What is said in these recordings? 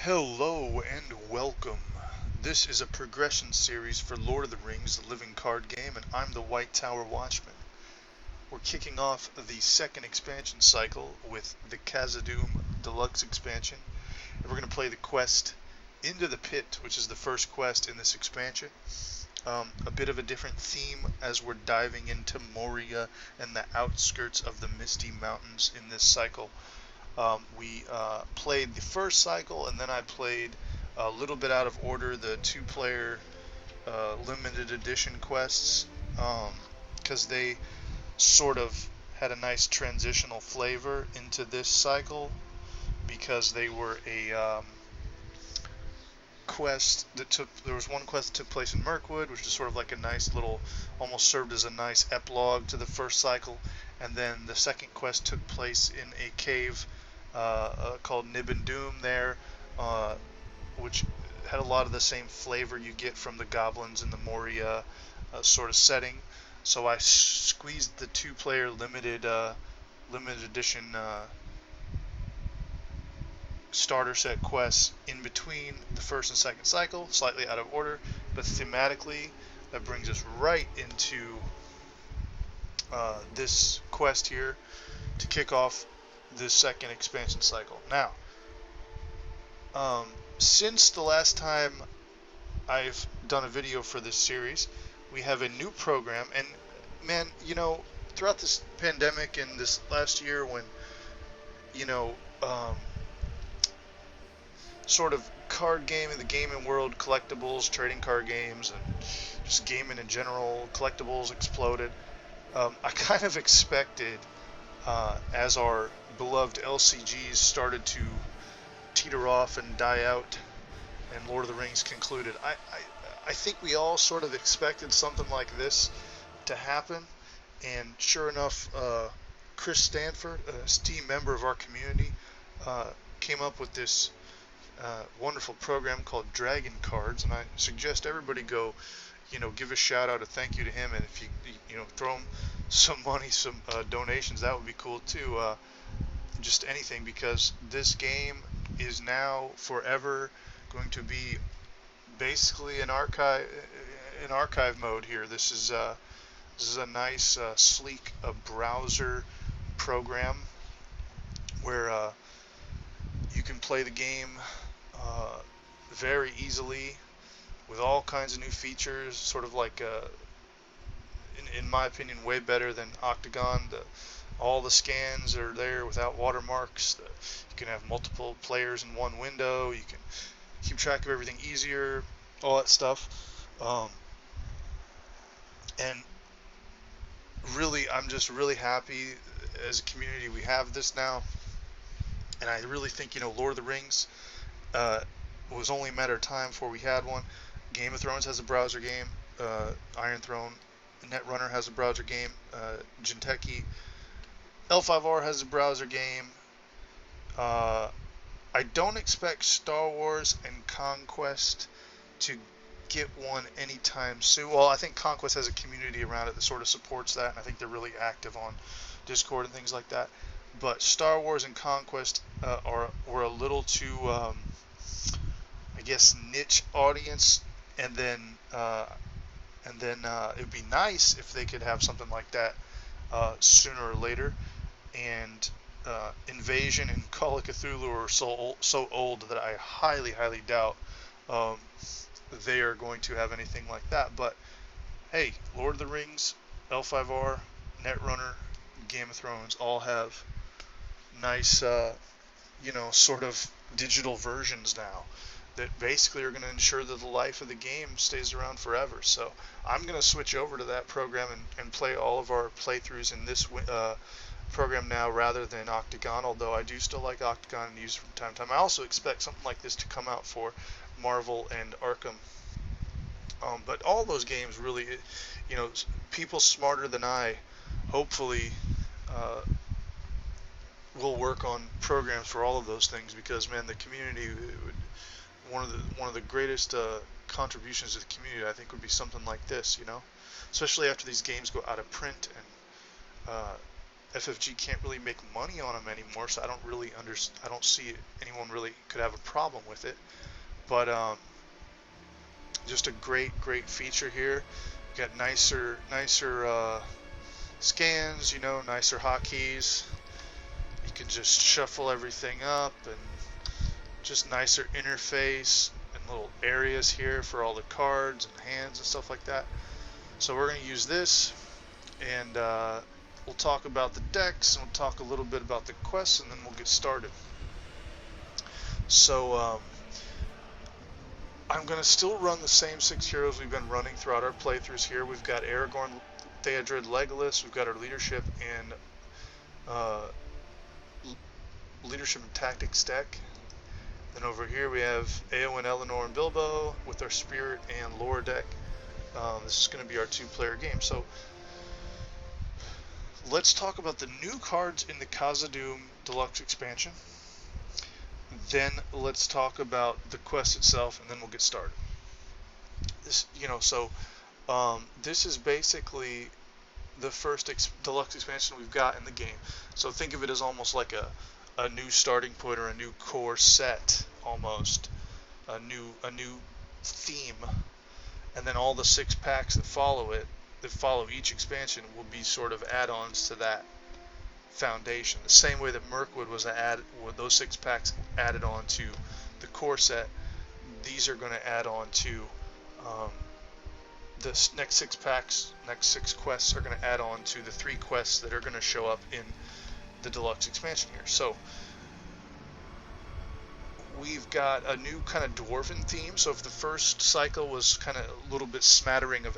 Hello and welcome. This is a progression series for Lord of the Rings, the living card game, and I'm the White Tower Watchman. We're kicking off the second expansion cycle with the Khazad-dûm Deluxe expansion, and we're going to play the quest Into the Pit, which is the first quest in this expansion. A bit of a different theme as we're diving into Moria and the outskirts of the Misty Mountains in this cycle. We played the first cycle, and then I played a little bit out of order the two-player limited edition quests, because they sort of had a nice transitional flavor into this cycle, because they were a there was one quest that took place in Mirkwood, which is sort of like a nice little, almost served as a nice epilogue to the first cycle, and then the second quest took place in a cave called Nibn Doom there, which had a lot of the same flavor you get from the goblins in the Moria sort of setting. So I squeezed the two-player limited edition starter set quests in between the first and second cycle, slightly out of order, but thematically that brings us right into this quest here to kick off this second expansion cycle. Now, since the last time I've done a video for this series, we have a new program, and man, throughout this pandemic and this last year when, sort of card game in the gaming world, collectibles, trading card games, and just gaming in general, collectibles exploded. I kind of expected, as our beloved LCGs started to teeter off and die out, and Lord of the Rings concluded, I think we all sort of expected something like this to happen, and sure enough, Chris Stanford, a esteemed member of our community, came up with this wonderful program called dragncards, and I suggest everybody go, give a shout out, a thank you to him, and if you throw him some money, some donations, that would be cool too. Just anything, because this game is now forever going to be basically an archive mode here. This is a nice sleek browser program where you can play the game very easily with all kinds of new features, sort of like in my opinion way better than Octagon. All the scans are there without watermarks. You can have multiple players in one window. You can keep track of everything easier, all that stuff. And really, I'm just really happy as a community we have this now. And I really think, Lord of the Rings was only a matter of time before we had one. Game of Thrones has a browser game. Iron Throne, Netrunner has a browser game. Jinteki, L5R has a browser game. I don't expect Star Wars and Conquest to get one anytime soon. Well, I think Conquest has a community around it that sort of supports that, and I think they're really active on Discord and things like that. But Star Wars and Conquest were a little too, I guess, niche audience, and then it'd be nice if they could have something like that sooner or later. And Invasion and Call of Cthulhu are so old that I highly doubt they are going to have anything like that. But hey, Lord of the Rings, L5R, Netrunner, Game of Thrones all have nice, sort of digital versions now that basically are going to ensure that the life of the game stays around forever. So I'm going to switch over to that program and play all of our playthroughs in this program now rather than Octagon, although I do still like Octagon and use it from time to time. I also expect something like this to come out for Marvel and Arkham. But all those games really, people smarter than I, hopefully, will work on programs for all of those things, because man, the community one of the greatest contributions to the community, I think, would be something like this, especially after these games go out of print and FFG can't really make money on them anymore, so I don't see anyone really could have a problem with it. But just a great feature here. You got nicer scans, you know, nicer hotkeys. You can just shuffle everything up, and just nicer interface and little areas here for all the cards and hands and stuff like that. So we're going to use this, and we'll talk about the decks, and we'll talk a little bit about the quests, and then we'll get started. So I'm going to still run the same 6 heroes we've been running throughout our playthroughs here. We've got Aragorn, Theodred, Legolas. We've got our leadership and tactics deck. Then over here we have Eowyn, Eleanor, and Bilbo with our spirit and lore deck. This is going to be our 2-player game. So let's talk about the new cards in the Khazad-dûm Deluxe expansion. Then let's talk about the quest itself, and then we'll get started. This is basically the first deluxe expansion we've got in the game. So think of it as almost like a new starting point, or a new core set, almost a new theme. And then all the 6 packs that follow each expansion, will be sort of add-ons to that foundation. The same way that Mirkwood was those 6 packs added on to the core set, these are going to add on to the next 6 packs. Next 6 quests are going to add on to the 3 quests that are going to show up in the deluxe expansion here. So we've got a new kind of dwarven theme. So if the first cycle was kind of a little bit smattering of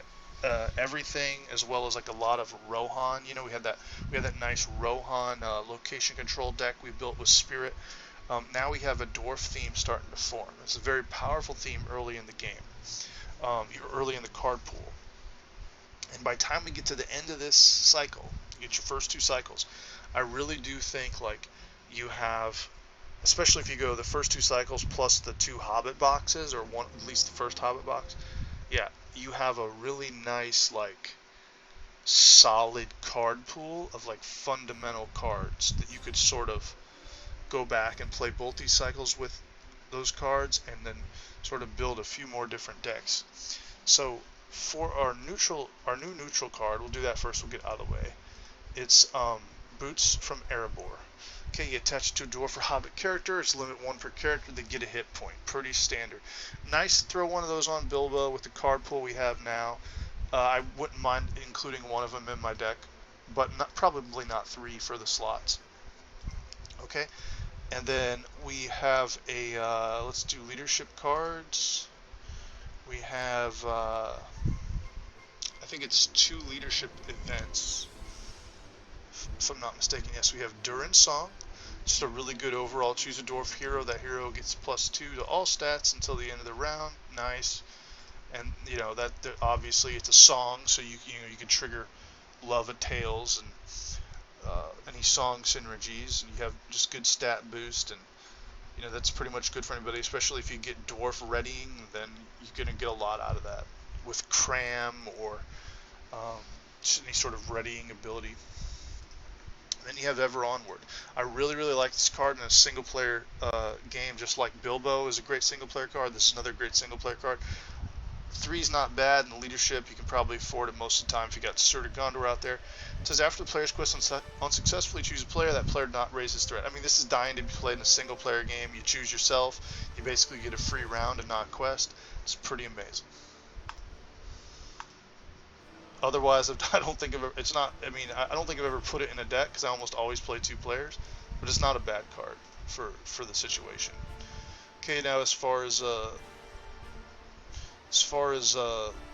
everything, as well as like a lot of Rohan, you know, we had that nice Rohan location control deck we built with Spirit. Now we have a dwarf theme starting to form. It's a very powerful theme early in the game, early in the card pool. And by the time we get to the end of this cycle, you get your first 2 cycles, I really do think like you have, especially if you go the first 2 cycles plus the 2 Hobbit boxes, or one, at least the first Hobbit box, yeah, you have a really nice, like, solid card pool of like fundamental cards that you could sort of go back and play both these cycles with those cards, and then sort of build a few more different decks. So for our new neutral card, we'll do that first. We'll get out of the way. It's Boots from Erebor. Okay, you attach it to a dwarf or hobbit character. It's limit 1 per character. They get a hit point. Pretty standard. Nice to throw one of those on Bilbo with the card pool we have now. I wouldn't mind including one of them in my deck, but probably not 3 for the slots. Okay, and then we have a, let's do leadership cards. We have, I think it's 2 leadership events, if I'm not mistaken. Yes, we have Durin's Song. Just a really good overall choose a dwarf hero. That hero gets +2 to all stats until the end of the round. Nice. And you know that obviously it's a song, so you can trigger Love of Tales and any song synergies, and you have just good stat boost, and you know that's pretty much good for anybody, especially if you get dwarf readying, then you're gonna get a lot out of that with cram or any sort of readying ability. Then you have Ever Onward. I really like this card in a single player game, just like Bilbo is a great single player card. This is another great single player card. 3's not bad in the leadership. You can probably afford it most of the time if you got Sword of Gondor out there. It says after the player's quest unsuccessfully choose a player, that player not raise his threat. I mean, this is dying to be played in a single player game. You choose yourself. You basically get a free round and not quest. It's pretty amazing. Otherwise, I don't think I've ever put it in a deck because I almost always play 2 players, but it's not a bad card for the situation. Okay, now as far as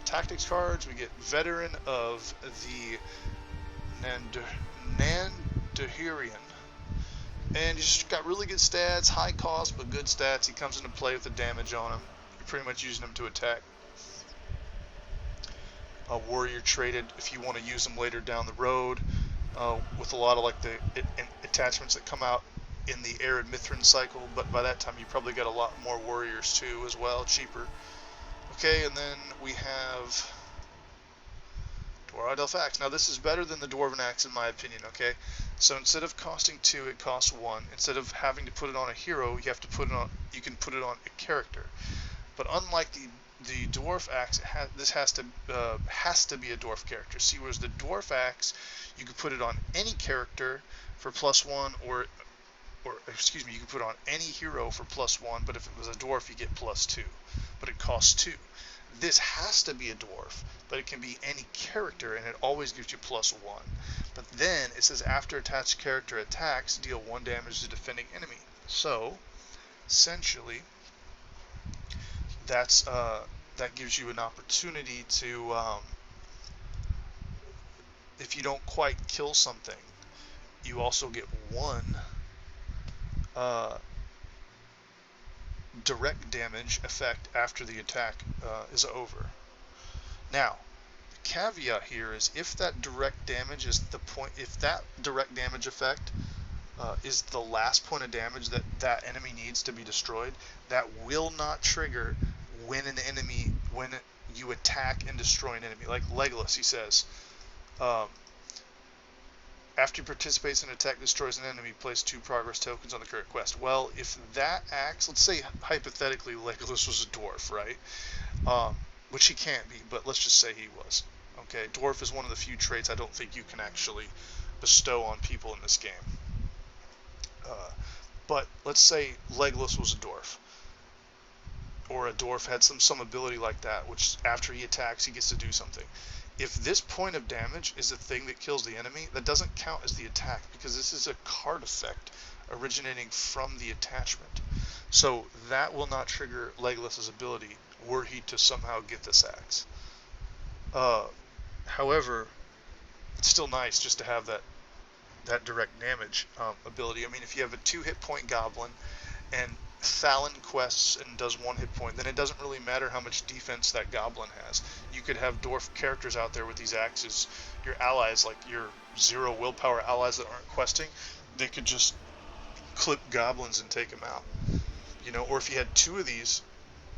tactics cards, we get Veteran of the Nandahirian, and he's got really good stats, high cost but good stats. He comes into play with the damage on him. You're pretty much using him to attack. Warrior traded if you want to use them later down the road, with a lot of like the attachments that come out in the Arid Mithrin cycle, but by that time you probably got a lot more warriors too as well, cheaper. Okay, and then we have Dwarf Elf Axe. Now this is better than the Dwarven Axe in my opinion, okay? So instead of costing 2, it costs 1. Instead of having to put it on a hero, you can put it on a character. But unlike the Dwarf Axe, this has to be a Dwarf character. See, whereas the Dwarf Axe, you can put it on any character for +1, or excuse me, you can put it on any hero for +1, but if it was a Dwarf, you get +2. But it costs 2. This has to be a Dwarf, but it can be any character, and it always gives you +1. But then it says after attached character attacks, deal 1 damage to defending enemy. So essentially, that gives you an opportunity to, if you don't quite kill something, you also get 1 direct damage effect after the attack is over. Now, the caveat here is if that direct damage is if that direct damage effect is the last point of damage that enemy needs to be destroyed, that will not trigger when you attack and destroy an enemy. Like Legolas, he says, after he participates in an attack, destroys an enemy, place 2 progress tokens on the current quest. Well, if that axe, let's say hypothetically Legolas was a dwarf, right? Which he can't be, but let's just say he was. Okay, dwarf is one of the few traits I don't think you can actually bestow on people in this game. But let's say Legolas was a dwarf, or a dwarf had some ability like that, which after he attacks, he gets to do something. If this point of damage is the thing that kills the enemy, that doesn't count as the attack, because this is a card effect originating from the attachment. So that will not trigger Legolas's ability were he to somehow get this axe. However, it's still nice just to have that direct damage ability. I mean, if you have a 2 hit point goblin and Thalon quests and does 1 hit point, then it doesn't really matter how much defense that goblin has. You could have dwarf characters out there with these axes. Your allies, like your 0 willpower allies that aren't questing, they could just clip goblins and take them out. You know, or if you had 2 of these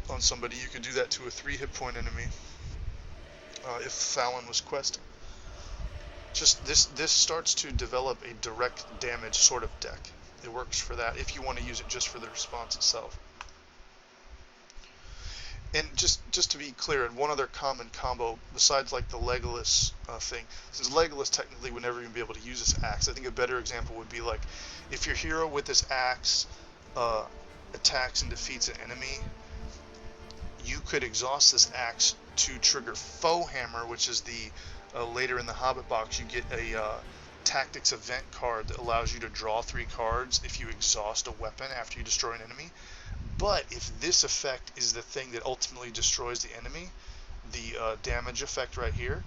on somebody, you could do that to a 3 hit point enemy if Thalon was questing. Just this starts to develop a direct damage sort of deck. It works for that if you want to use it just for the response itself. And just to be clear, one other common combo besides like the Legolas thing, since Legolas technically would never even be able to use this axe, I think a better example would be like if your hero with this axe attacks and defeats an enemy, you could exhaust this axe to trigger Foe Hammer, which is the later in the Hobbit box you get a Tactics event card that allows you to draw 3 cards if you exhaust a weapon after you destroy an enemy. But if this effect is the thing that ultimately destroys the enemy, the damage effect right here,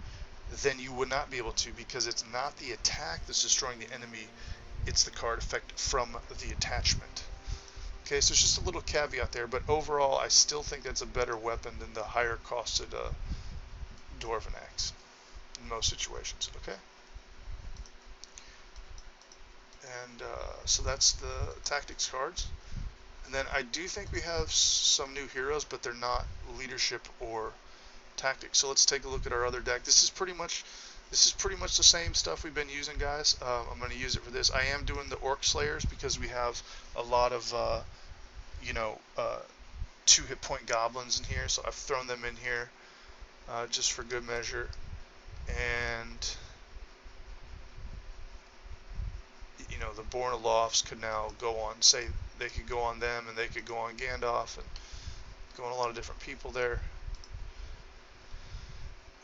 then you would not be able to, because it's not the attack that's destroying the enemy, it's the card effect from the attachment. Okay, so it's just a little caveat there, but overall I still think that's a better weapon than the higher costed Dwarven Axe in most situations. Okay, and so that's the tactics cards. And then I do think we have some new heroes, but they're not leadership or tactics. So let's take a look at our other deck. This is pretty much the same stuff we've been using, guys. I'm going to use it for this. I am doing the Orc Slayers because we have a lot of 2 hit point goblins in here, so I've thrown them in here just for good measure. And you know, the Born Alofts could now go on, say they could go on them, and they could go on Gandalf, and go on a lot of different people there.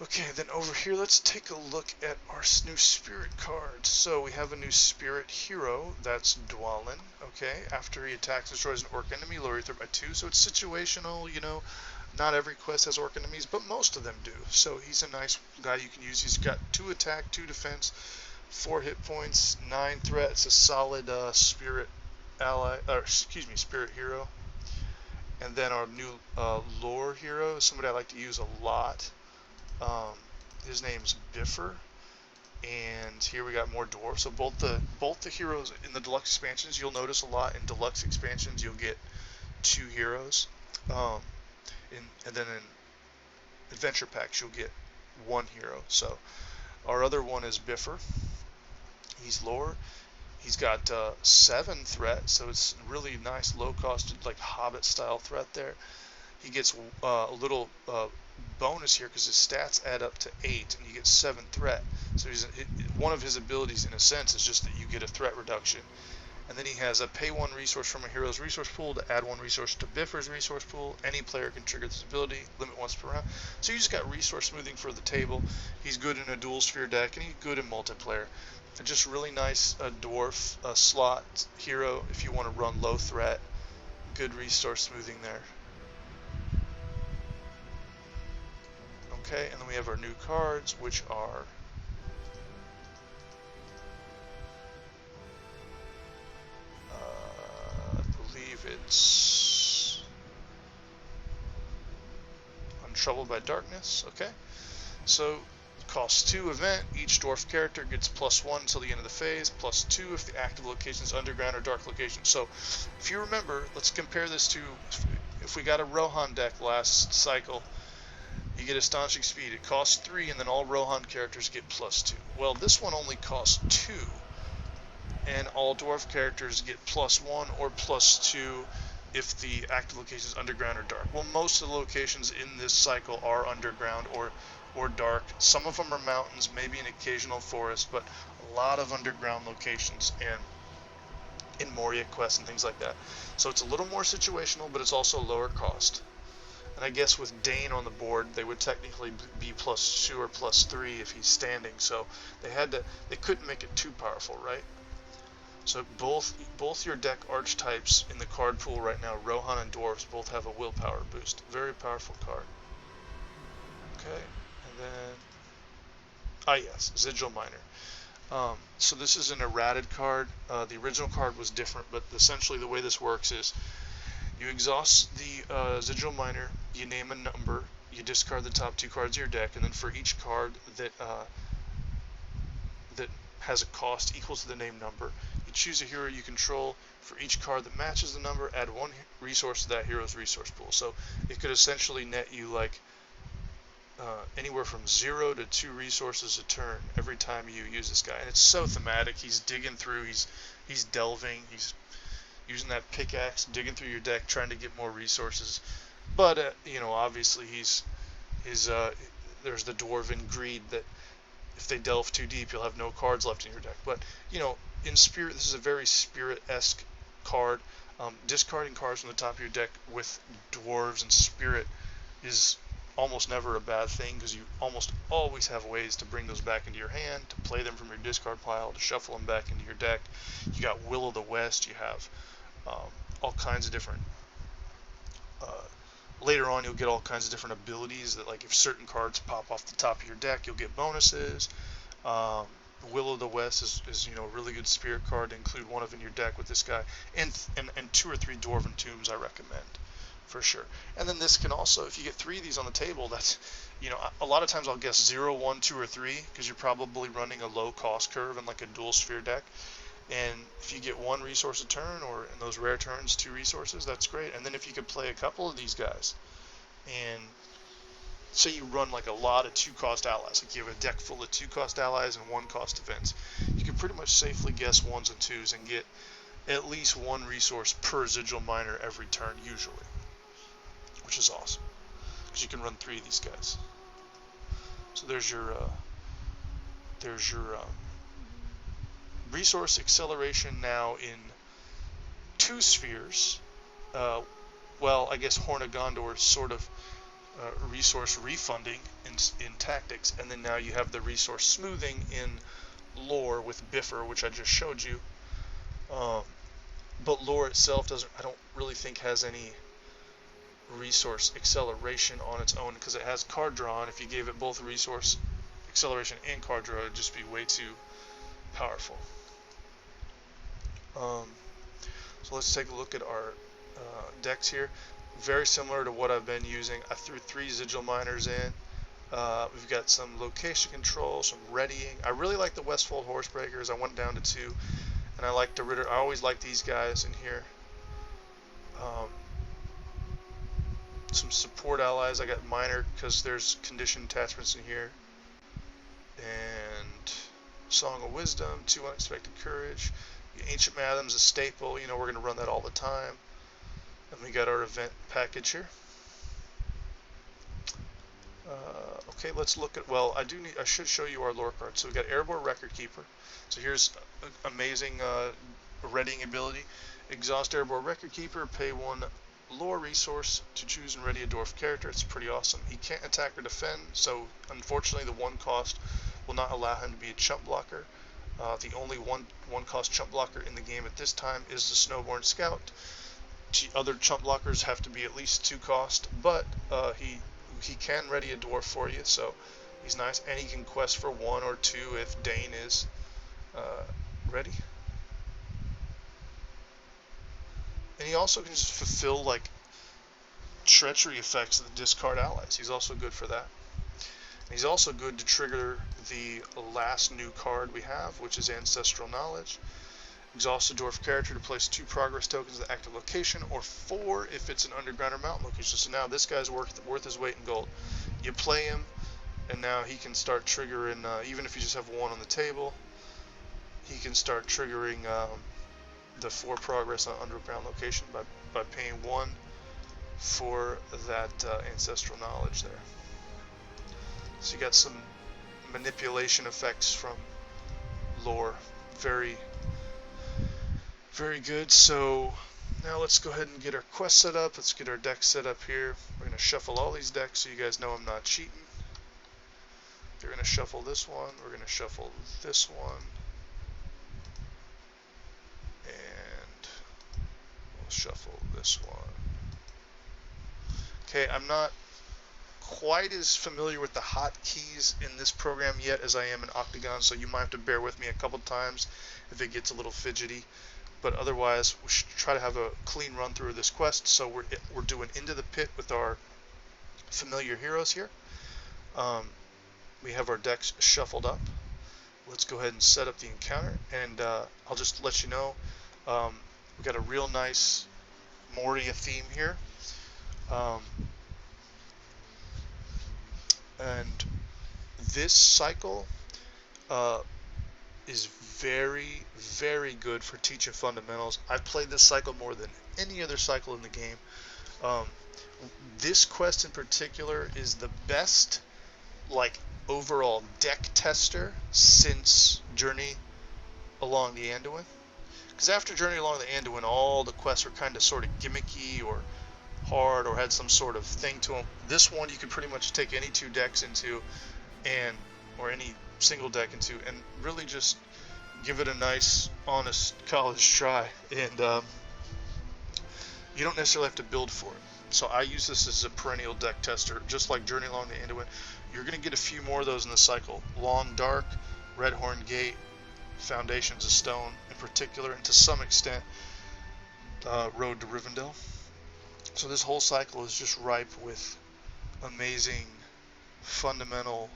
Okay, then over here, let's take a look at our new spirit cards. So we have a new spirit hero, that's Dwalin. Okay, after he attacks and destroys an orc enemy, lower your threat by 2. So it's situational, you know, not every quest has orc enemies, but most of them do. So he's a nice guy you can use. He's got 2 attack, 2 defense, 4 hit points, 9 threat. It's a solid spirit ally, or excuse me, spirit hero. And then our new lore hero is somebody I like to use a lot. His name's Biffer, and here we got more dwarves. So both the heroes in the deluxe expansions, you'll notice a lot in deluxe expansions you'll get 2 heroes, and then in adventure packs you'll get 1 hero. So Our other one is Biffer. He's lower. He's got 7 threat, so it's really nice, low-cost, like Hobbit-style threat there. He gets a little bonus here because his stats add up to 8, and you get 7 threat. So one of his abilities, in a sense, is just that you get a threat reduction. And then he has a pay 1 resource from a hero's resource pool to add 1 resource to Biffer's resource pool. Any player can trigger this ability, limit once per round. So you just got resource smoothing for the table. He's good in a dual sphere deck, and he's good in multiplayer. And just really nice dwarf slot hero if you want to run low threat. Good resource smoothing there. Okay, and then we have our new cards, which are I believe it's Untroubled by Darkness. Okay, so costs 2 event. Each dwarf character gets +1 until the end of the phase, +2 if the active location is underground or dark location. So if you remember, let's compare this to if we got a Rohan deck last cycle. You get Astonishing Speed. It costs 3, and then all Rohan characters get +2. Well, this one only costs 2, and all dwarf characters get +1 or +2 if the active location is underground or dark. Well, most of the locations in this cycle are underground or dark. Some of them are mountains, maybe an occasional forest, but a lot of underground locations and in Moria quests and things like that. So it's a little more situational, but it's also lower cost. And I guess with Dane on the board, they would technically be +2 or +3 if he's standing. So they couldn't make it too powerful, right? So both your deck archetypes in the card pool right now, Rohan and Dwarves, both have a willpower boost. Very powerful card. Okay, and then yes, Sigil Miner. So this is an errated card. The original card was different, but essentially the way this works is you exhaust the Sigil Miner, you name a number, you discard the top 2 cards of your deck, and then for each card that has a cost equal to the named number, you choose a hero you control. For each card that matches the number, add 1 resource to that hero's resource pool. So it could essentially net you like anywhere from 0 to 2 resources a turn every time you use this guy. And it's so thematic. He's digging through, he's delving, he's using that pickaxe, digging through your deck, trying to get more resources. But you know, obviously there's the dwarven greed that if they delve too deep, you'll have no cards left in your deck. But you know, in Spirit, this is a very Spirit-esque card. Discarding cards from the top of your deck with dwarves and Spirit is almost never a bad thing, because you almost always have ways to bring those back into your hand, to play them from your discard pile, to shuffle them back into your deck. You got Will of the West, you have all kinds of different later on you'll get all kinds of different abilities that, like, if certain cards pop off the top of your deck, you'll get bonuses. Will of the West is you know, a really good Spirit card to include one of in your deck with this guy, and 2 or 3 Dwarven Tombs I recommend for sure. And then this can also, if you get 3 of these on the table, that's, you know, a lot of times I'll guess 0, 1, 2, or 3, because you're probably running a low cost curve in like a dual sphere deck. And if you get 1 resource a turn, or in those rare turns 2 resources, that's great. And then if you could play a couple of these guys, and say you run like a lot of 2-cost allies, like you have a deck full of 2-cost allies and 1-cost events, you can pretty much safely guess 1s and 2s and get at least 1 resource per Sigil Miner every turn usually, which is awesome, because you can run 3 of these guys. So there's your resource acceleration now in 2 spheres. Well, I guess Horn of Gondor is sort of resource refunding in tactics, and then now you have the resource smoothing in lore with Biffer, which I just showed you. But lore itself I don't really think has any resource acceleration on its own, because it has card draw, and if you gave it both resource acceleration and card draw, it would just be way too powerful. So let's take a look at our decks here. Very similar to what I've been using. I threw 3 Sigil Miners in. We've got some location control, some readying. I really like the Westfold Horsebreakers. I went down to 2, and I like the Ritter. I always like these guys in here. Some support allies. I got Miner because there's condition attachments in here, and Song of Wisdom, 2 Unexpected Courage. The Ancient Madam's a staple. You know, we're going to run that all the time. And we got our event package here. Okay, let's look at, well, I should show you our lore cards. So we got Airborne Record Keeper. So here's amazing readying ability. Exhaust Airborne Record Keeper, pay 1 lore resource to choose and ready a dwarf character. It's pretty awesome. He can't attack or defend, so unfortunately the 1 cost will not allow him to be a chump blocker. The only one cost chump blocker in the game at this time is the Snowborn Scout. Other chump blockers have to be at least 2 cost, but he can ready a dwarf for you, so he's nice, and he can quest for 1 or 2 if Dane is ready. And he also can just fulfill like treachery effects that discard allies. He's also good for that. And he's also good to trigger the last new card we have, which is Ancestral Knowledge. Exhaust a dwarf character to place 2 progress tokens at the active location, or 4 if it's an underground or mountain location. So now this guy's worth his weight in gold. You play him, and now he can start triggering, even if you just have 1 on the table, he can start triggering the 4 progress on underground location by paying 1 for that Ancestral Knowledge there. So you got some manipulation effects from lore. Very, very good. So now let's go ahead and get our quest set up. Let's get our deck set up here. We're going to shuffle all these decks so you guys know I'm not cheating. We're going to shuffle this one. We're going to shuffle this one. And we'll shuffle this one. Okay, I'm not quite as familiar with the hotkeys in this program yet as I am in Octagon, so you might have to bear with me a couple times if it gets a little fidgety. But otherwise, we should try to have a clean run through of this quest. So we're doing Into the Pit with our familiar heroes here. We have our decks shuffled up. Let's go ahead and set up the encounter, and I'll just let you know we got a real nice Moria theme here. And this cycle is very, very good for teaching fundamentals. I've played this cycle more than any other cycle in the game. This quest in particular is the best, like, overall deck tester since Journey Along the Anduin. Because after Journey Along the Anduin, all the quests were kind of sort of gimmicky or hard or had some sort of thing to them. This one you could pretty much take any 2 decks into, or any single deck into, and really just give it a nice, honest college try. And you don't necessarily have to build for it. So I use this as a perennial deck tester, just like Journey Along the Anduin. You're going to get a few more of those in the cycle. Long Dark, Redhorn Gate, Foundations of Stone in particular, and to some extent Road to Rivendell. So this whole cycle is just ripe with amazing fundamental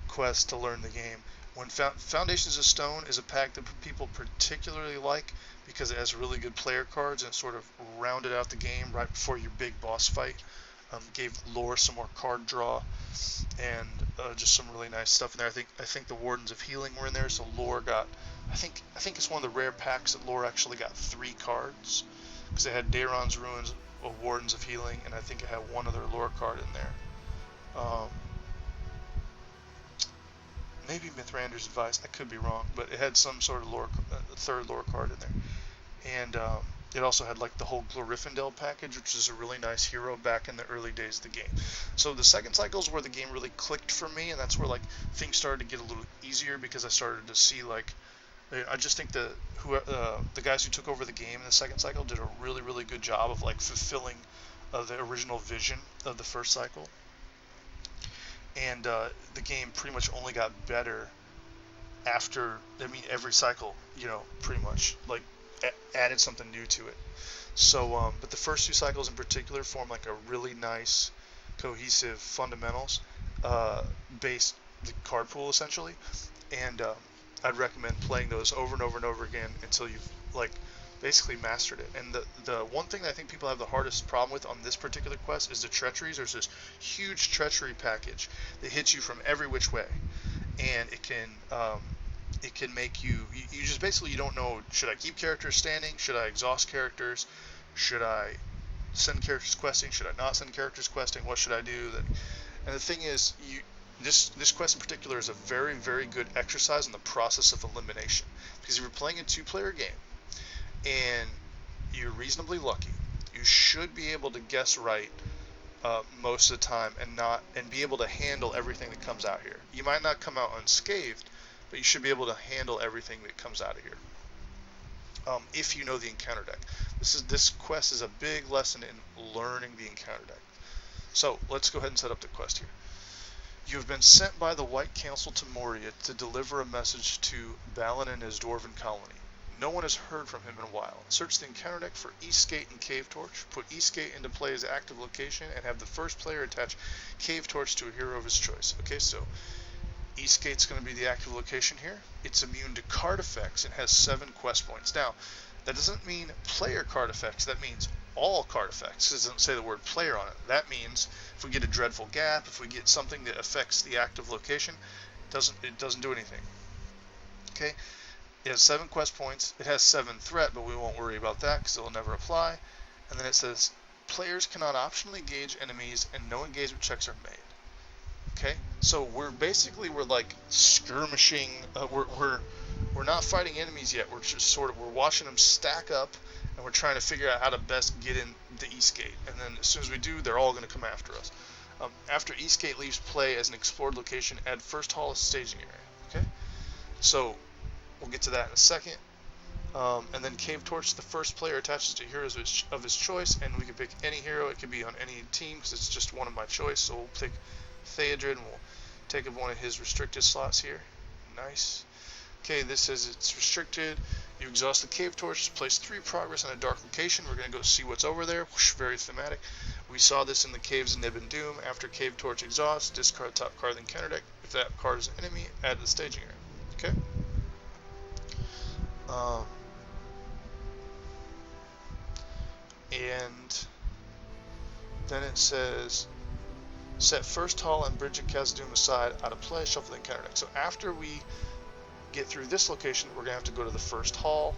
quests to learn the game. When Foundations of Stone is a pack that people particularly like because it has really good player cards and sort of rounded out the game right before your big boss fight. Gave lore some more card draw and just some really nice stuff in there. I think the Wardens of Healing were in there, so lore got. I think it's one of the rare packs that lore actually got 3 cards because it had Daeron's Ruins, Wardens of Healing, and I think it had 1 other lore card in there. Maybe Mithrander's Advice. I could be wrong, but it had some sort of lore, 3rd lore card in there, and it also had like the whole Glorifindel package, which is a really nice hero back in the early days of the game. So the second cycle is where the game really clicked for me, and that's where like things started to get a little easier because I started to see like. I just think the guys who took over the game in the second cycle did a really, really good job of like fulfilling the original vision of the first cycle. And the game pretty much only got better after, every cycle, pretty much like added something new to it. So, but the first 2 cycles in particular form like a really nice, cohesive fundamentals based the card pool essentially. And I'd recommend playing those over and over and over again until you've like basically mastered it. And the one thing that I think people have the hardest problem with on this particular quest is the treacheries. There's this huge treachery package that hits you from every which way, and it can it can make you just basically, you don't know, should I keep characters standing? Should I exhaust characters? Should I send characters questing? Should I not send characters questing? What should I do? And the thing is, this quest in particular is a very, very good exercise in the process of elimination. Because if you're playing a two-player game and you're reasonably lucky, you should be able to guess right most of the time and be able to handle everything that comes out here. You might not come out unscathed, but you should be able to handle everything that comes out of here. If you know the encounter deck. This quest is a big lesson in learning the encounter deck. So let's go ahead and set up the quest here. You have been sent by the White Council to Moria to deliver a message to Balin and his dwarven colony. No one has heard from him in a while. Search the encounter deck for Eastgate and Cave Torch. Put Eastgate into play as active location and have the first player attach Cave Torch to a hero of his choice. Okay, so Eastgate's going to be the active location here. It's immune to card effects and has 7 quest points. Now, that doesn't mean player card effects. That means all card effects. It doesn't say the word player on it. That means if we get a Dreadful Gap, if we get something that affects the active location, it doesn't do anything. Okay, it has 7 quest points. It has 7 threat, but we won't worry about that because it will never apply. And then it says players cannot optionally engage enemies and no engagement checks are made. Okay, so we're like skirmishing. We're not fighting enemies yet. We're just we're watching them stack up, and we're trying to figure out how to best get in the Eastgate. And then as soon as we do, they're all going to come after us. After Eastgate leaves play as an explored location, add first hall as staging area. Okay, so we'll get to that in a second. And then Cave Torch, the first player attaches to heroes of his choice, and we can pick any hero. It can be on any team because it's just one of my choice. So we'll pick Theodred, and we'll take up one of his restricted slots here. Nice. Okay, this says it's restricted. You exhaust the Cave Torch, place 3 progress on a dark location. We're going to go see what's over there. Whoosh, very thematic. We saw this in the Caves of Nib and Doom. After Cave Torch exhausts, discard top card of the encounter deck. If that card is an enemy, add to the staging area. Okay. And then it says set first hall and Bridge of Khazad-dûm aside, out of play, shuffle the encounter deck. So after we get through this location, we're going to have to go to the first hall.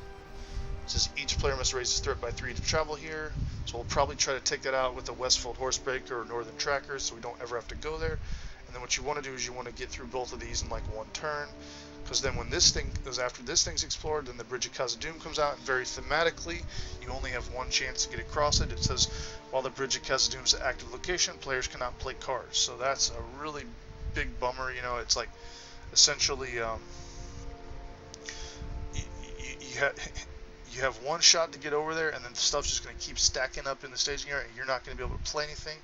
It says each player must raise his threat by 3 to travel here. So we'll probably try to take that out with a Westfold Horsebreaker or Northern Trackers so we don't ever have to go there. And then what you want to do is you want to get through both of these in like one turn. Because then when this thing goes, after this thing's explored, then the Bridge of Khazad-dûm comes out, and very thematically, you only have one chance to get across it. It says, while the Bridge of Khazad-dûm is an active location, players cannot play cards. So that's a really big bummer. You know, it's like essentially you have one shot to get over there, and then the stuff's just going to keep stacking up in the staging area, and you're not going to be able to play anything.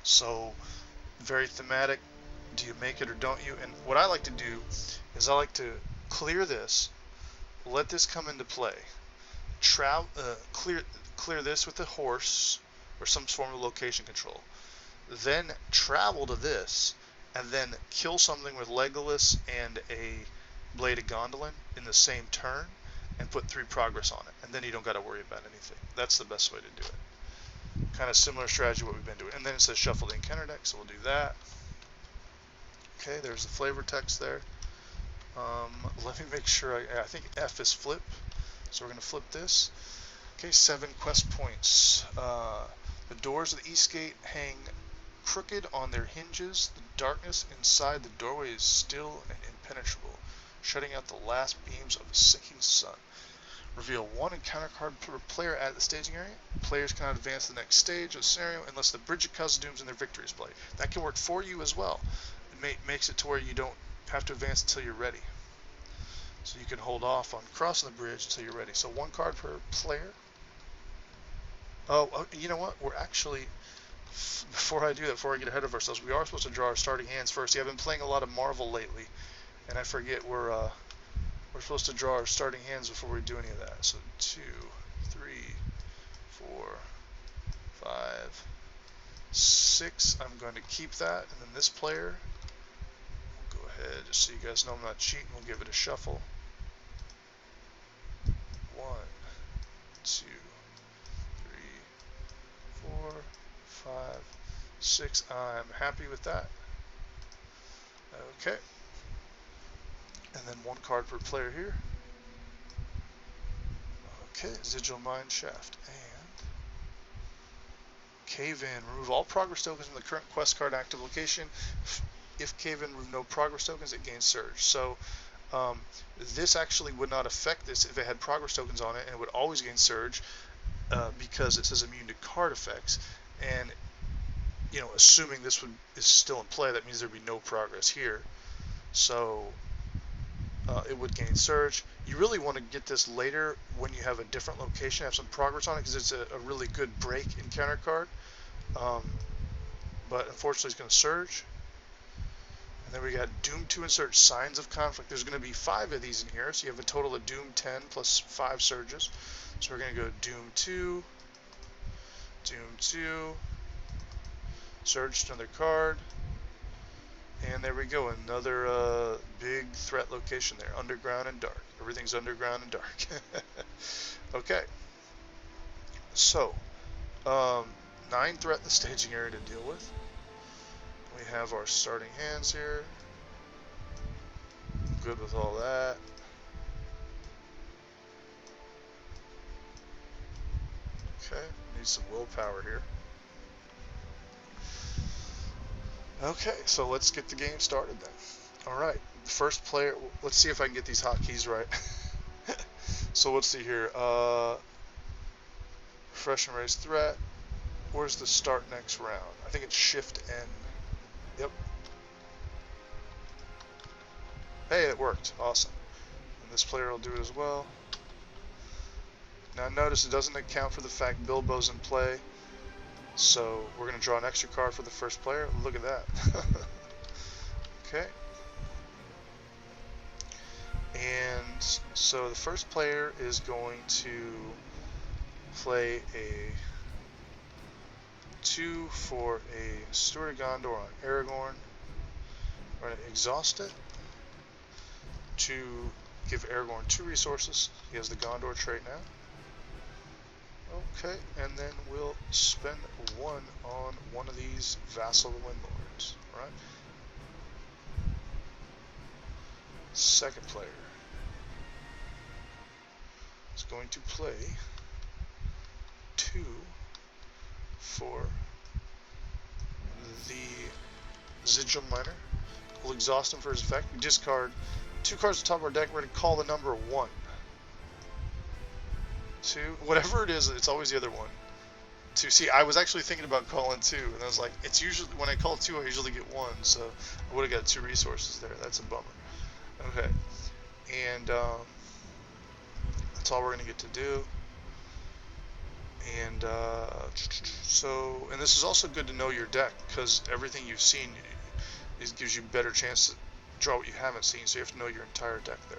So very thematic. Do you make it or don't you? And what I like to do is I like to clear this, let this come into play, clear this with a horse or some form of location control, then travel to this, and then kill something with Legolas and a Blade of Gondolin in the same turn, and put 3 progress on it, and then you don't got to worry about anything. That's the best way to do it. Kind of similar strategy what we've been doing. And then it says shuffle the encounter deck, so we'll do that. Okay, there's the flavor text there. Let me make sure, I think F is flip, so we're going to flip this. Okay, 7 quest points. The doors of the Eastgate hang crooked on their hinges. The darkness inside the doorway is still and impenetrable, shutting out the last beams of a sinking sun. Reveal 1 encounter card per player at the staging area. Players cannot advance to the next stage of the scenario unless the Bridge of Khazad-dûm in their victory is played. That can work for you as well. Makes it to where you don't have to advance until you're ready. So you can hold off on crossing the bridge until you're ready. So 1 card per player. Oh, you know what? We're actually, before I do that, before I get ahead of ourselves, we are supposed to draw our starting hands first. See, I've been playing a lot of Marvel lately, and I forget we're supposed to draw our starting hands before we do any of that. So 2, 3, 4, 5, 6. I'm going to keep that, and then this player. Just so you guys know I'm not cheating, we'll give it a shuffle. 1, 2, 3, 4, 5, 6. I'm happy with that. Okay. And then 1 card per player here. Okay, Sigil Mine Shaft. And Cave In. Remove all progress tokens from the current quest card active location. If Cave In remove no progress tokens, it gains Surge. So this actually would not affect this if it had progress tokens on it, and it would always gain Surge because it says immune to card effects. And you know, assuming this is still in play, that means there'd be no progress here. So it would gain Surge. You really want to get this later when you have a different location, have some progress on it, because it's a really good break encounter card. But unfortunately, it's going to Surge. And then we got Doom 2 and Surge, Signs of Conflict. There's going to be 5 of these in here, so you have a total of Doom 10 plus 5 Surges. So we're going to go Doom 2, Doom 2, Surge to another card. And there we go, another big threat location there, underground and dark. Everything's underground and dark. Okay, so 9 threat in the staging area to deal with. We have our starting hands here. Good with all that. Okay, need some willpower here. Okay, so let's get the game started then. Alright, first player, let's see if I can get these hotkeys right. So let's see here. Fresh and raised threat. Where's the start next round? I think it's Shift N. Yep. Hey, it worked. Awesome. And this player will do it as well. Now notice it doesn't account for the fact Bilbo's in play. So we're going to draw an extra card for the first player. Look at that. Okay. And so the first player is going to play a 2 for a Steward of Gondor on Aragorn. We're going to exhaust it to give Aragorn 2 resources. He has the Gondor trait now. Okay, and then we'll spend 1 on one of these Vassal Windlords, right? Second player is going to play 2 for the Sigil Miner. We'll exhaust him for his effect. We discard 2 cards at the top of our deck. We're going to call the number 1. 2, whatever it is, it's always the other one. 2. See, I was actually thinking about calling 2, and I was like, it's usually, when I call 2, I usually get 1, so I would have got 2 resources there. That's a bummer. Okay, and that's all we're going to get to do. And and this is also good to know your deck, because everything you've seen gives you a better chance to draw what you haven't seen, so you have to know your entire deck there.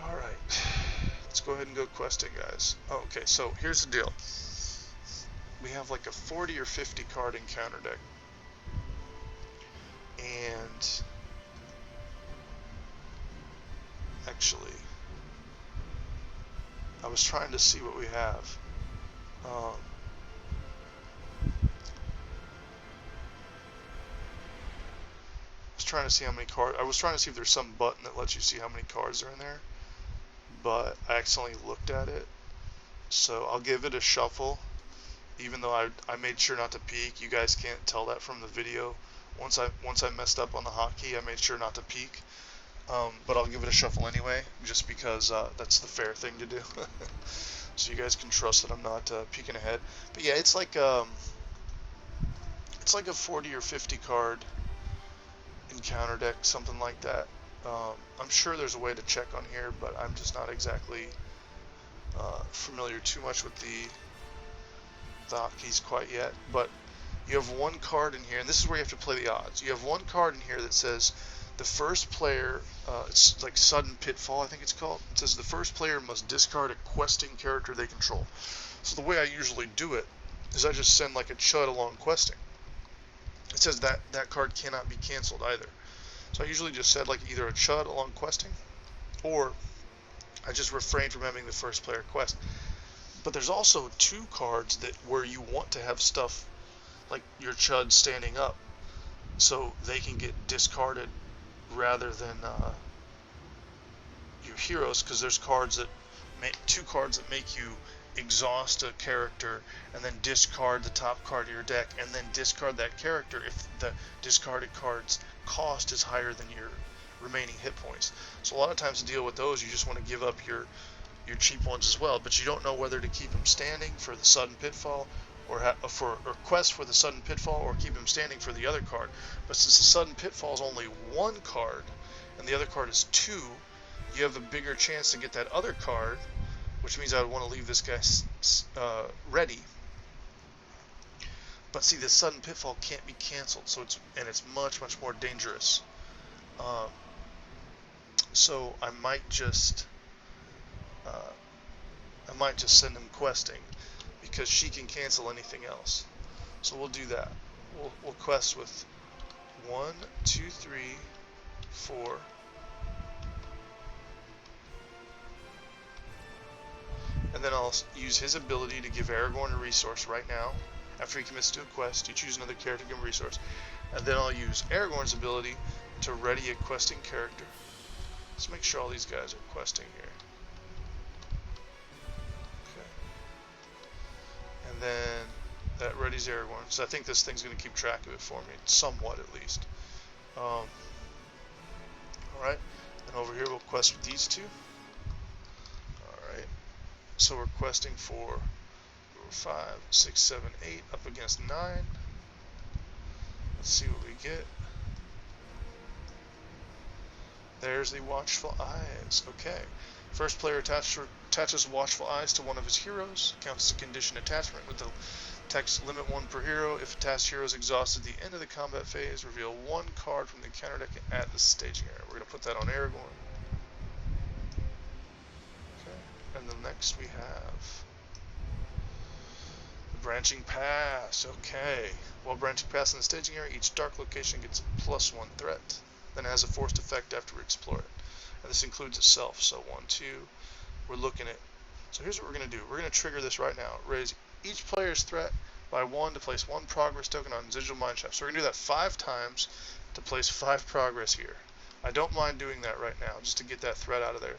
Alright, let's go ahead and go questing, guys. Oh, okay, so here's the deal. We have like a 40 or 50 card encounter deck. And actually, I was trying to see what we have. I was trying to see how many cards. I was trying to see if there's some button that lets you see how many cards are in there, but I accidentally looked at it. So I'll give it a shuffle, even though I made sure not to peek. You guys can't tell that from the video. Once I messed up on the hotkey, I made sure not to peek. But I'll give it a shuffle anyway, just because that's the fair thing to do. So you guys can trust that I'm not peeking ahead. But yeah, it's like a 40 or 50 card encounter deck, something like that. I'm sure there's a way to check on here, but I'm just not exactly familiar too much with the hotkeys quite yet. But you have 1 card in here, and this is where you have to play the odds. You have 1 card in here that says the first player, it's like Sudden Pitfall, I think it's called. It says the first player must discard a questing character they control. So the way I usually do it is I just send like a chud along questing. It says that card cannot be canceled either. So I usually just said like either a chud along questing, or I just refrain from having the first player quest. But there's also 2 cards that where you want to have stuff like your chud standing up. so they can get discarded rather than your heroes, because there's cards that two cards that make you exhaust a character and then discard the top card of your deck and then discard that character if the discarded card's cost is higher than your remaining hit points. So a lot of times to deal with those, you just want to give up your cheap ones as well, but you don't know whether to keep them standing for the sudden pitfall or quest for the sudden pitfall, or keep them standing for the other card. But since the sudden pitfall is only one card and the other card is two, you have a bigger chance to get that other card, which means I would want to leave this guy ready. But see, the sudden pitfall can't be canceled, so it's much more dangerous. So I might just send him questing, because she can cancel anything else. So we'll do that. We'll quest with 1, 2, 3, 4. And then I'll use his ability to give Aragorn a resource right now. After he commits to a quest, you choose another character to give him a resource. And then I'll use Aragorn's ability to ready a questing character. Let's make sure all these guys are questing here. Okay. And then that readies Aragorn. So I think this thing's going to keep track of it for me, somewhat at least. Alright. And over here we'll quest with these two. So we're questing for 5, 6, 7, 8 up against 9. Let's see what we get. There's the Watchful Eyes. Okay. First player attaches Watchful Eyes to one of his heroes. Counts as a condition attachment with the text limit 1 per hero. If attached hero is exhausted at the end of the combat phase, reveal one card from the counter deck and add the staging area. We're going to put that on Aragorn. And then next we have the Branching Pass. Okay. While Branching Pass in the staging area, each dark location gets a +1 threat. Then it has a forced effect after we explore it. And this includes itself. So 1, 2. We're looking at. So here's what we're going to do. We're going to trigger this right now. Raise each player's threat by 1 to place 1 progress token on Residual Mineshaft. So we're going to do that 5 times to place 5 progress here. I don't mind doing that right now, just to get that threat out of there.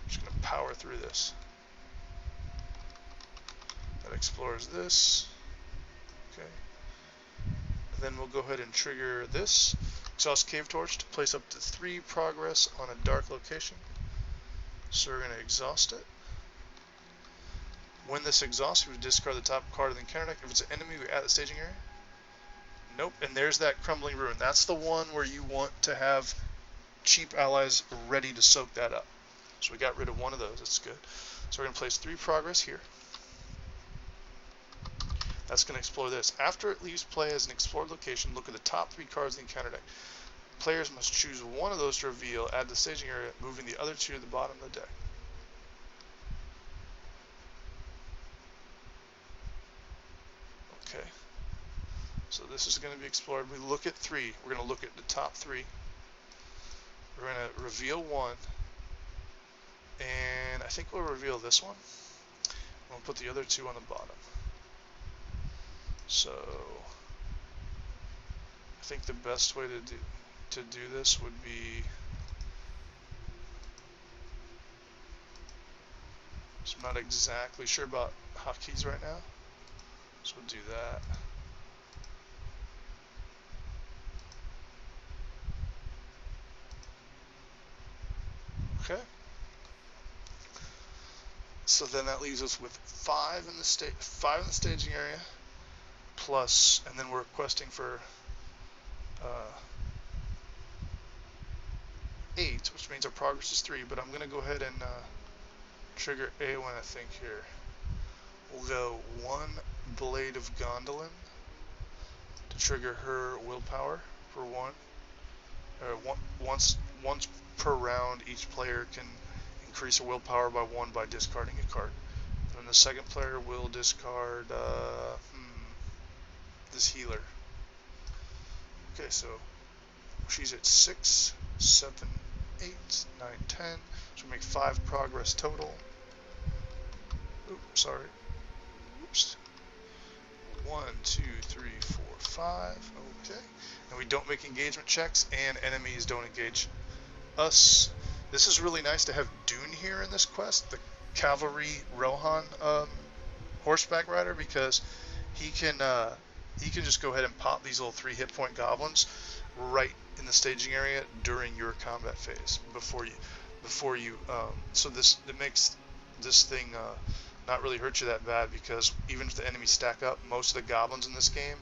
Just going to power through this. That explores this. Okay. And then we'll go ahead and trigger this. Exhaust Cave Torch to place up to 3 progress on a dark location. So we're going to exhaust it. When this exhausts, we discard the top card of the encounter deck. If it's an enemy, we add the staging area. Nope. And there's that Crumbling Ruin. That's the one where you want to have cheap allies ready to soak that up. So we got rid of one of those. That's good. So we're going to place 3 progress here. That's going to explore this. After it leaves play as an explored location, look at the top 3 cards in the encounter deck. Players must choose one of those to reveal, add the staging area, moving the other 2 to the bottom of the deck. Okay. So this is going to be explored. We look at 3. We're going to look at the top 3. We're going to reveal 1. And I think we'll reveal this one. We'll put the other 2 on the bottom. So I think the best way to do this would be, so I'm not exactly sure about hotkeys right now, so we'll do that. Okay. So then that leaves us with 5 in the staging area, plus, and then we're questing for 8, which means our progress is 3. But I'm going to go ahead and trigger Eowyn, I think here. We'll go 1 Blade of Gondolin to trigger her willpower for 1. Once per round, each player can increase her willpower by 1 by discarding a card. And then the second player will discard this healer. Okay, so she's at 6, 7, 8, 9, 10. So we make 5 progress total. Oops, sorry. Oops. 1, 2, 3, 4, 5. Okay. And we don't make engagement checks, and enemies don't engage us. This is really nice to have Dune here in this quest, the cavalry Rohan horseback rider, because he can just go ahead and pop these little 3 hit point goblins right in the staging area during your combat phase before you so it makes this thing not really hurt you that bad, because even if the enemies stack up, most of the goblins in this game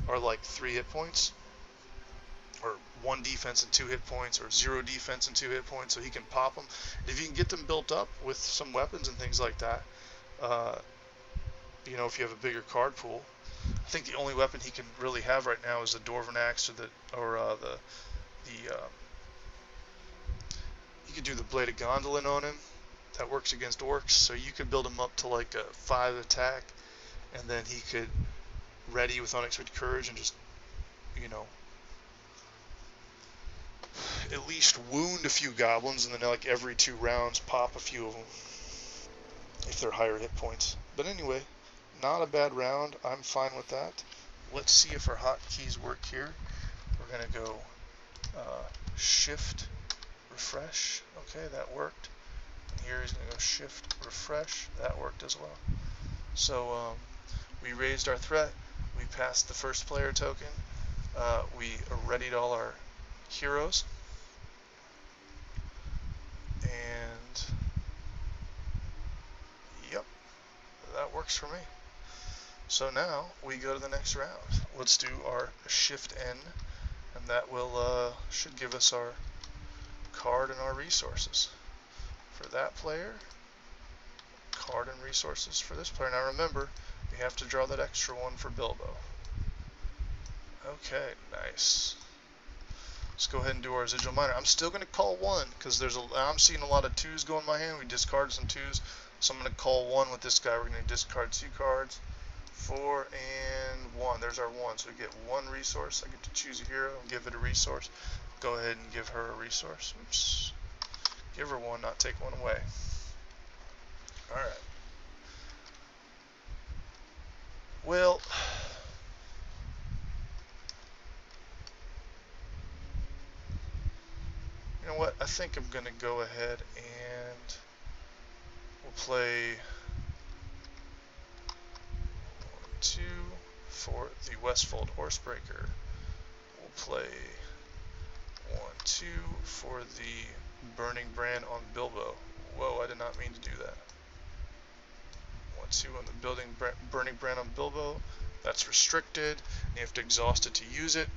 are like 3 hit points, or 1 defense and 2 hit points, or 0 defense and 2 hit points, so he can pop them. If you can get them built up with some weapons and things like that, you know, if you have a bigger card pool. I think the only weapon he can really have right now is the Dwarven Axe, you could do the Blade of Gondolin on him. That works against orcs, so you could build him up to like a 5 attack, and then he could ready with Unexpected Courage and just, you know, at least wound a few goblins, and then like every 2 rounds pop a few of them if they're higher hit points. But anyway, not a bad round. I'm fine with that. Let's see if our hotkeys work here. We're gonna go shift refresh. Okay, that worked. And here he's gonna go shift refresh. That worked as well. So we raised our threat. We passed the first player token. We readied all our heroes, and yep, that works for me. So now we go to the next round. Let's do our shift N, and that will should give us our card and our resources for that player, card and resources for this player. Now remember, we have to draw that extra one for Bilbo. Okay, nice. Let's go ahead and do our residual miner. I'm still going to call 1 because I'm seeing a lot of 2s go in my hand. We discarded some 2s, so I'm going to call 1 with this guy. We're going to discard 2 cards. 4 and 1. There's our 1. So we get 1 resource. I get to choose a hero and give it a resource. Go ahead and give her a resource. Oops. Give her 1, not take 1 away. Alright. Well, you know what? I think I'm going to go ahead and we'll play 1, 2 for the Westfold Horsebreaker. We'll play 1, 2 for the Burning Brand on Bilbo. Whoa, I did not mean to do that. 1, 2 on the Burning Brand on Bilbo. That's restricted. You have to exhaust it to use it.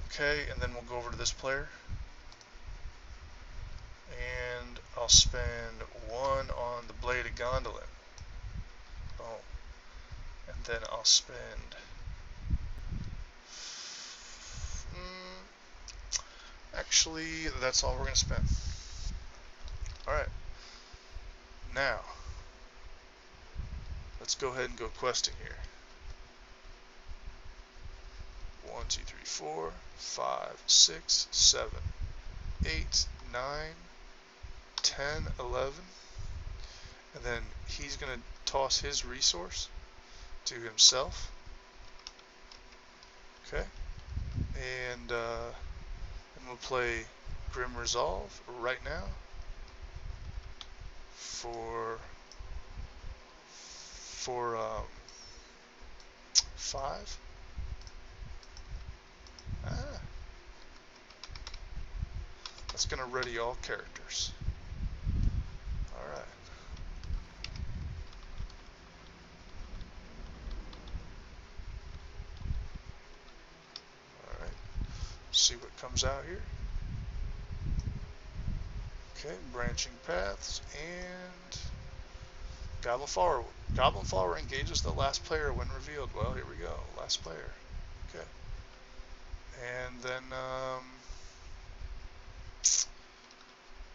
Okay, and then we'll go over to this player. And I'll spend 1 on the Blade of Gondolin. Oh. And then I'll spend... actually, that's all we're going to spend. Alright. Now, let's go ahead and go questing here. 1, 2, 3, 4, 5, 6, 7, 8, 9, 10, 11. And then he's going to toss his resource to himself. Okay. And we'll play Grim Resolve right now for 5. That's going to ready all characters. Alright. Alright. See what comes out here. Okay, branching paths and Goblin Follower. Goblin Follower engages the last player when revealed. Well, here we go. Last player. Okay. And then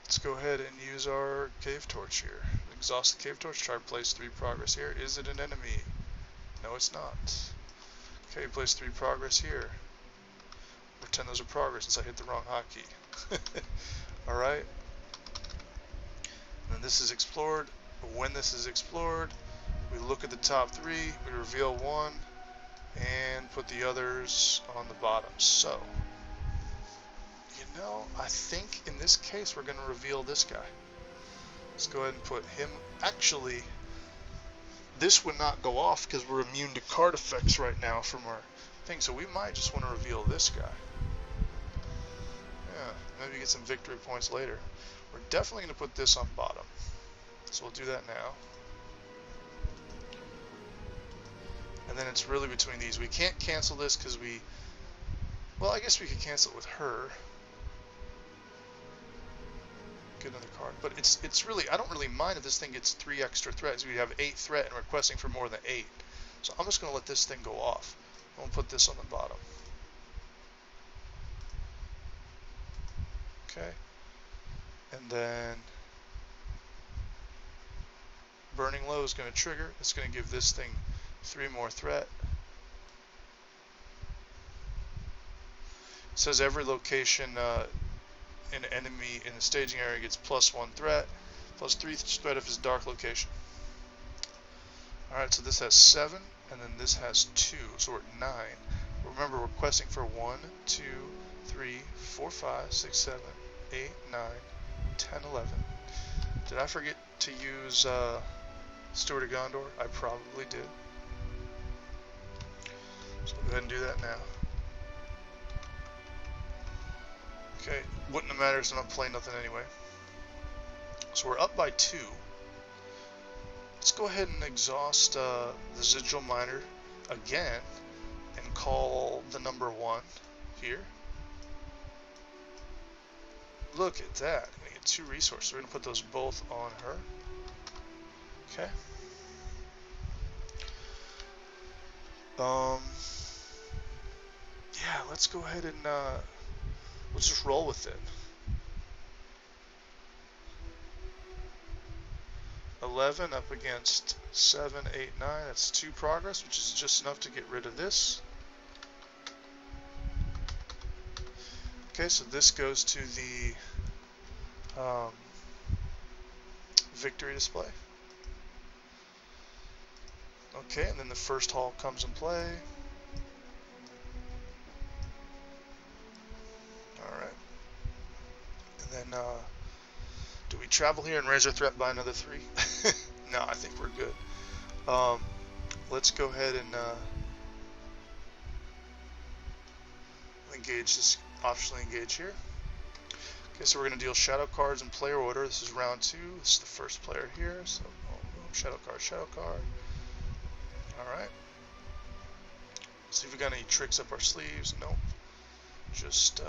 let's go ahead and use our Cave Torch here. Exhaust the Cave Torch. Try to place 3 progress here. Is it an enemy? No, it's not. Okay, place 3 progress here. Pretend those are progress since I hit the wrong hotkey. Alright. And then this is explored. When this is explored, We look at the top three, we reveal one, and put the others on the bottom. So, you know, I think in this case we're going to reveal this guy. Let's go ahead and put him. Actually, this would not go off because we're immune to card effects right now from our thing. So we might just want to reveal this guy. Yeah, maybe get some victory points later. We're definitely going to put this on bottom. So we'll do that now. And then it's really between these. We can't cancel this because we... Well, I guess we could cancel it with her. Get another card. But it's really... I don't really mind if this thing gets 3 extra threats. We have 8 threat and requesting for more than 8. So I'm just going to let this thing go off. I'm going to put this on the bottom. Okay. And then... Burning Low is going to trigger. It's going to give this thing 3 more threat. It says every location an enemy in the staging area gets +1 threat, +3 threat if it's dark location. Alright, so this has 7, and then this has 2, so we're at 9. Remember, we're questing for 1, 2, 3, 4, 5, 6, 7, 8, 9, 10, 11. Did I forget to use Steward of Gondor? I probably did. So we'll go ahead and do that now. Okay, wouldn't have mattered, so I'm not playing nothing anyway. So we're up by 2. Let's go ahead and exhaust the Sigil Miner again and call the number 1 here. Look at that. I'm gonna get 2 resources. We're gonna put those both on her. Okay. Yeah, let's go ahead and let's just roll with it. 11 up against 7, 8, 9. That's 2 progress, which is just enough to get rid of this. Okay, so this goes to the victory display. Okay, and then the first hall comes in play. Alright. And then, do we travel here and raise our threat by another 3? No, I think we're good. Let's go ahead and engage this, optionally engage here. Okay, so we're going to deal shadow cards in player order. This is round 2. This is the first player here. So, shadow card, shadow card. Alright. See if we got any tricks up our sleeves. Nope. Just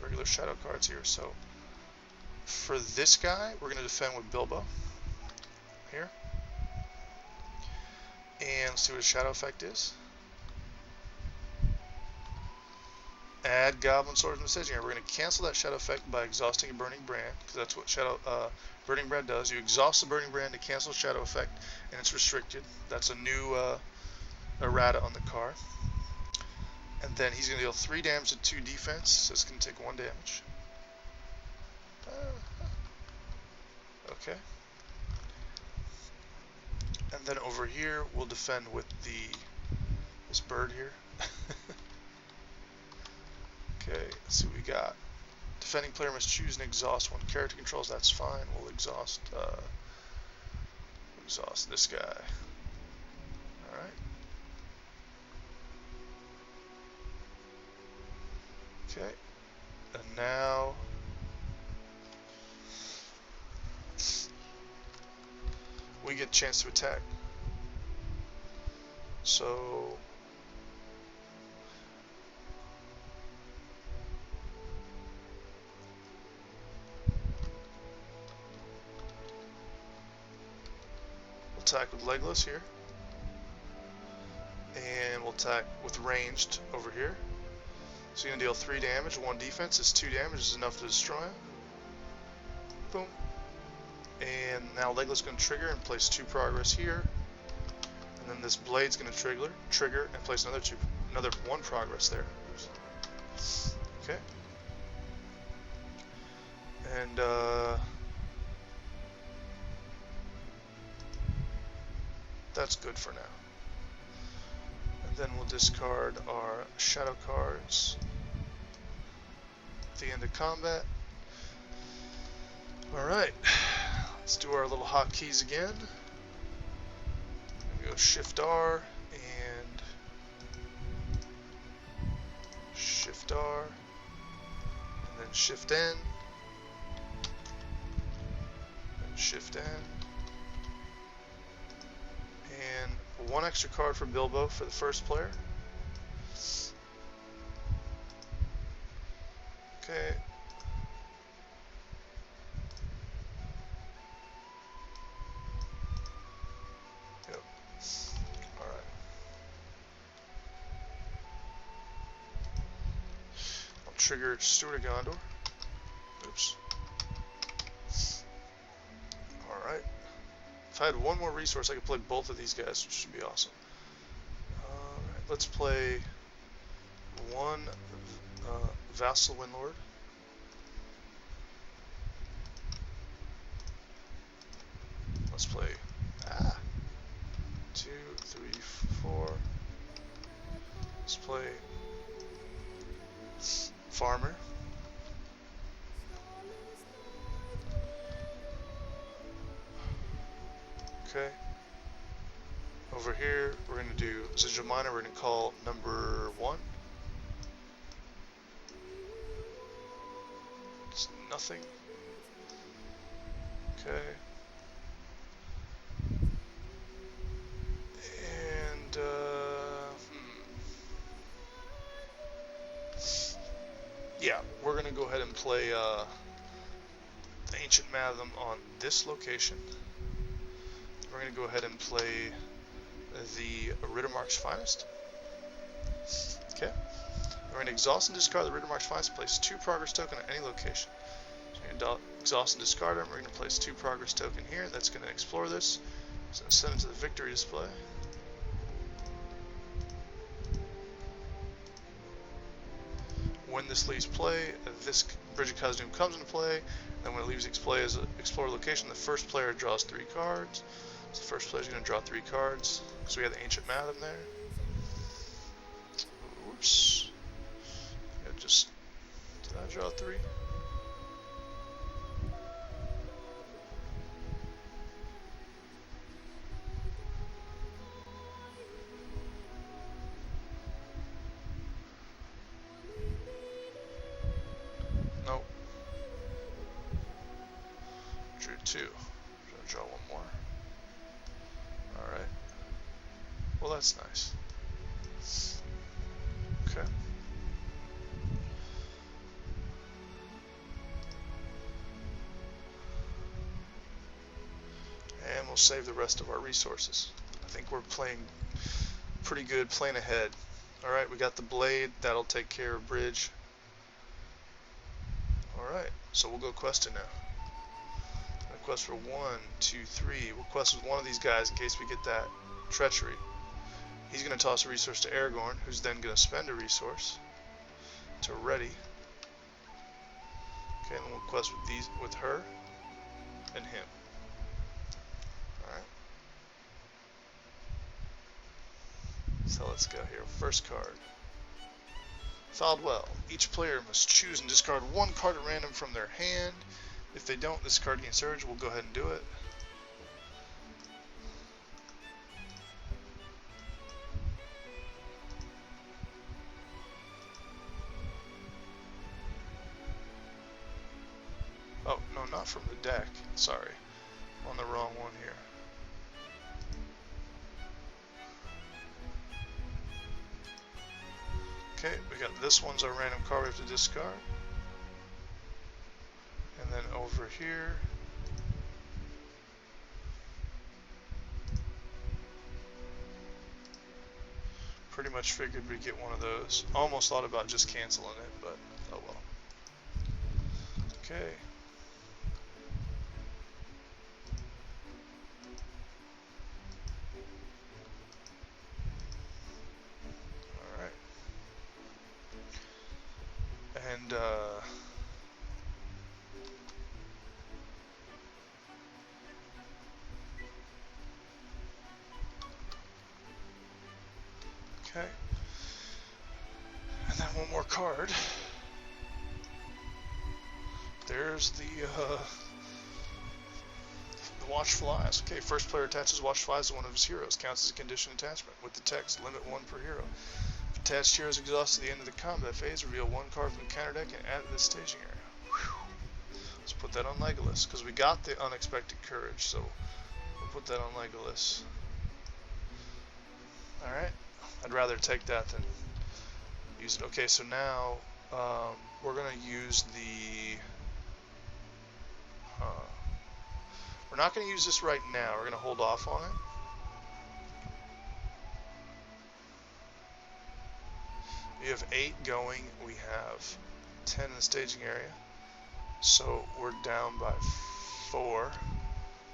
regular shadow cards here. So, for this guy, we're going to defend with Bilbo. Here. And let's see what his shadow effect is. Add Goblin Swords in the staging area. We're going to cancel that shadow effect by exhausting a Burning Brand, because that's what Burning Brand does. You exhaust the Burning Brand to cancel shadow effect, and it's restricted. That's a new errata on the card. And then he's going to deal 3 damage to 2 defense, so it's going to take 1 damage. Okay. And then over here, we'll defend with this bird here. Okay, let's see what we got. Defending player must choose and exhaust 1 character controls. That's fine. We'll exhaust this guy. All right. Okay. And now we get a chance to attack. So attack with Legless here, and we'll attack with ranged over here. So you're gonna deal 3 damage, 1 defense. This 2 damage is enough to destroy him. Boom. And now Legless is gonna trigger and place 2 progress here, and then this blade's gonna trigger and place another 1 progress there. Oops. Okay. And That's good for now. And then we'll discard our shadow cards at the end of combat. Alright, let's do our little hotkeys again. We go Shift R and Shift R, and then Shift N, and Shift N, and one extra card for Bilbo for the first player. Okay. Yep. Alright. I'll trigger Steward of Gondor. Oops. Alright. If I had one more resource, I could play both of these guys, which would be awesome. Alright, let's play one Vassal Windlord. Let's play 2, 3, 4. Let's play Faramir. Okay. Over here, we're going to do Sigil Minor. We're going to call number 1. It's nothing. Okay. And, yeah, we're going to go ahead and play the Ancient Matham on this location. We're going to go ahead and play the Riddermark's Finest. Okay. We're going to exhaust and discard the Riddermark's Finest. Place 2 progress token at any location. So we're going to exhaust and discard them. We're going to place 2 progress token here. That's going to explore this. So send it to the victory display. When this leaves play, this Bridge of Khazad-dûm comes into play. Then when it leaves play as an explore location, the first player draws 3 cards. So the first player is going to draw 3 cards. So we have the Ancient Matham there. Oops. Yeah, just did I draw 3? Nope. Drew 2. Should I draw 1 more? Alright. Well, that's nice. Okay. And we'll save the rest of our resources. I think we're playing pretty good, playing ahead. Alright, we got the blade. That'll take care of bridge. Alright, so we'll go questing now. Quest for 1, 2, 3. We'll quest with one of these guys in case we get that treachery. He's going to toss a resource to Aragorn, who's then going to spend a resource to ready. Okay, and we'll quest with her and him. Alright. So let's go here. First card. Filed well. Each player must choose and discard 1 card at random from their hand. If they don't, this card gains surge. We'll go ahead and do it. Oh, no, not from the deck. Sorry. I'm on the wrong one here. Okay, we got this one's our random card we have to discard. And then over here, pretty much figured we'd get one of those. Almost thought about just canceling it, but oh well. Okay. Alright. And Okay. And then one more card. There's the Watchful Eyes. Okay, first player attaches Watchful Eyes to one of his heroes. Counts as a condition attachment. With the text, limit 1 per hero. If attached hero is exhausted at the end of the combat phase, reveal 1 card from the counter deck and add it to the staging area. Whew. Let's put that on Legolas, because we got the Unexpected Courage, so we'll put that on Legolas. Alright, I'd rather take that than use it. Okay, so now we're going to use the... we're not going to use this right now. We're going to hold off on it. We have 8 going. We have 10 in the staging area. So we're down by 4.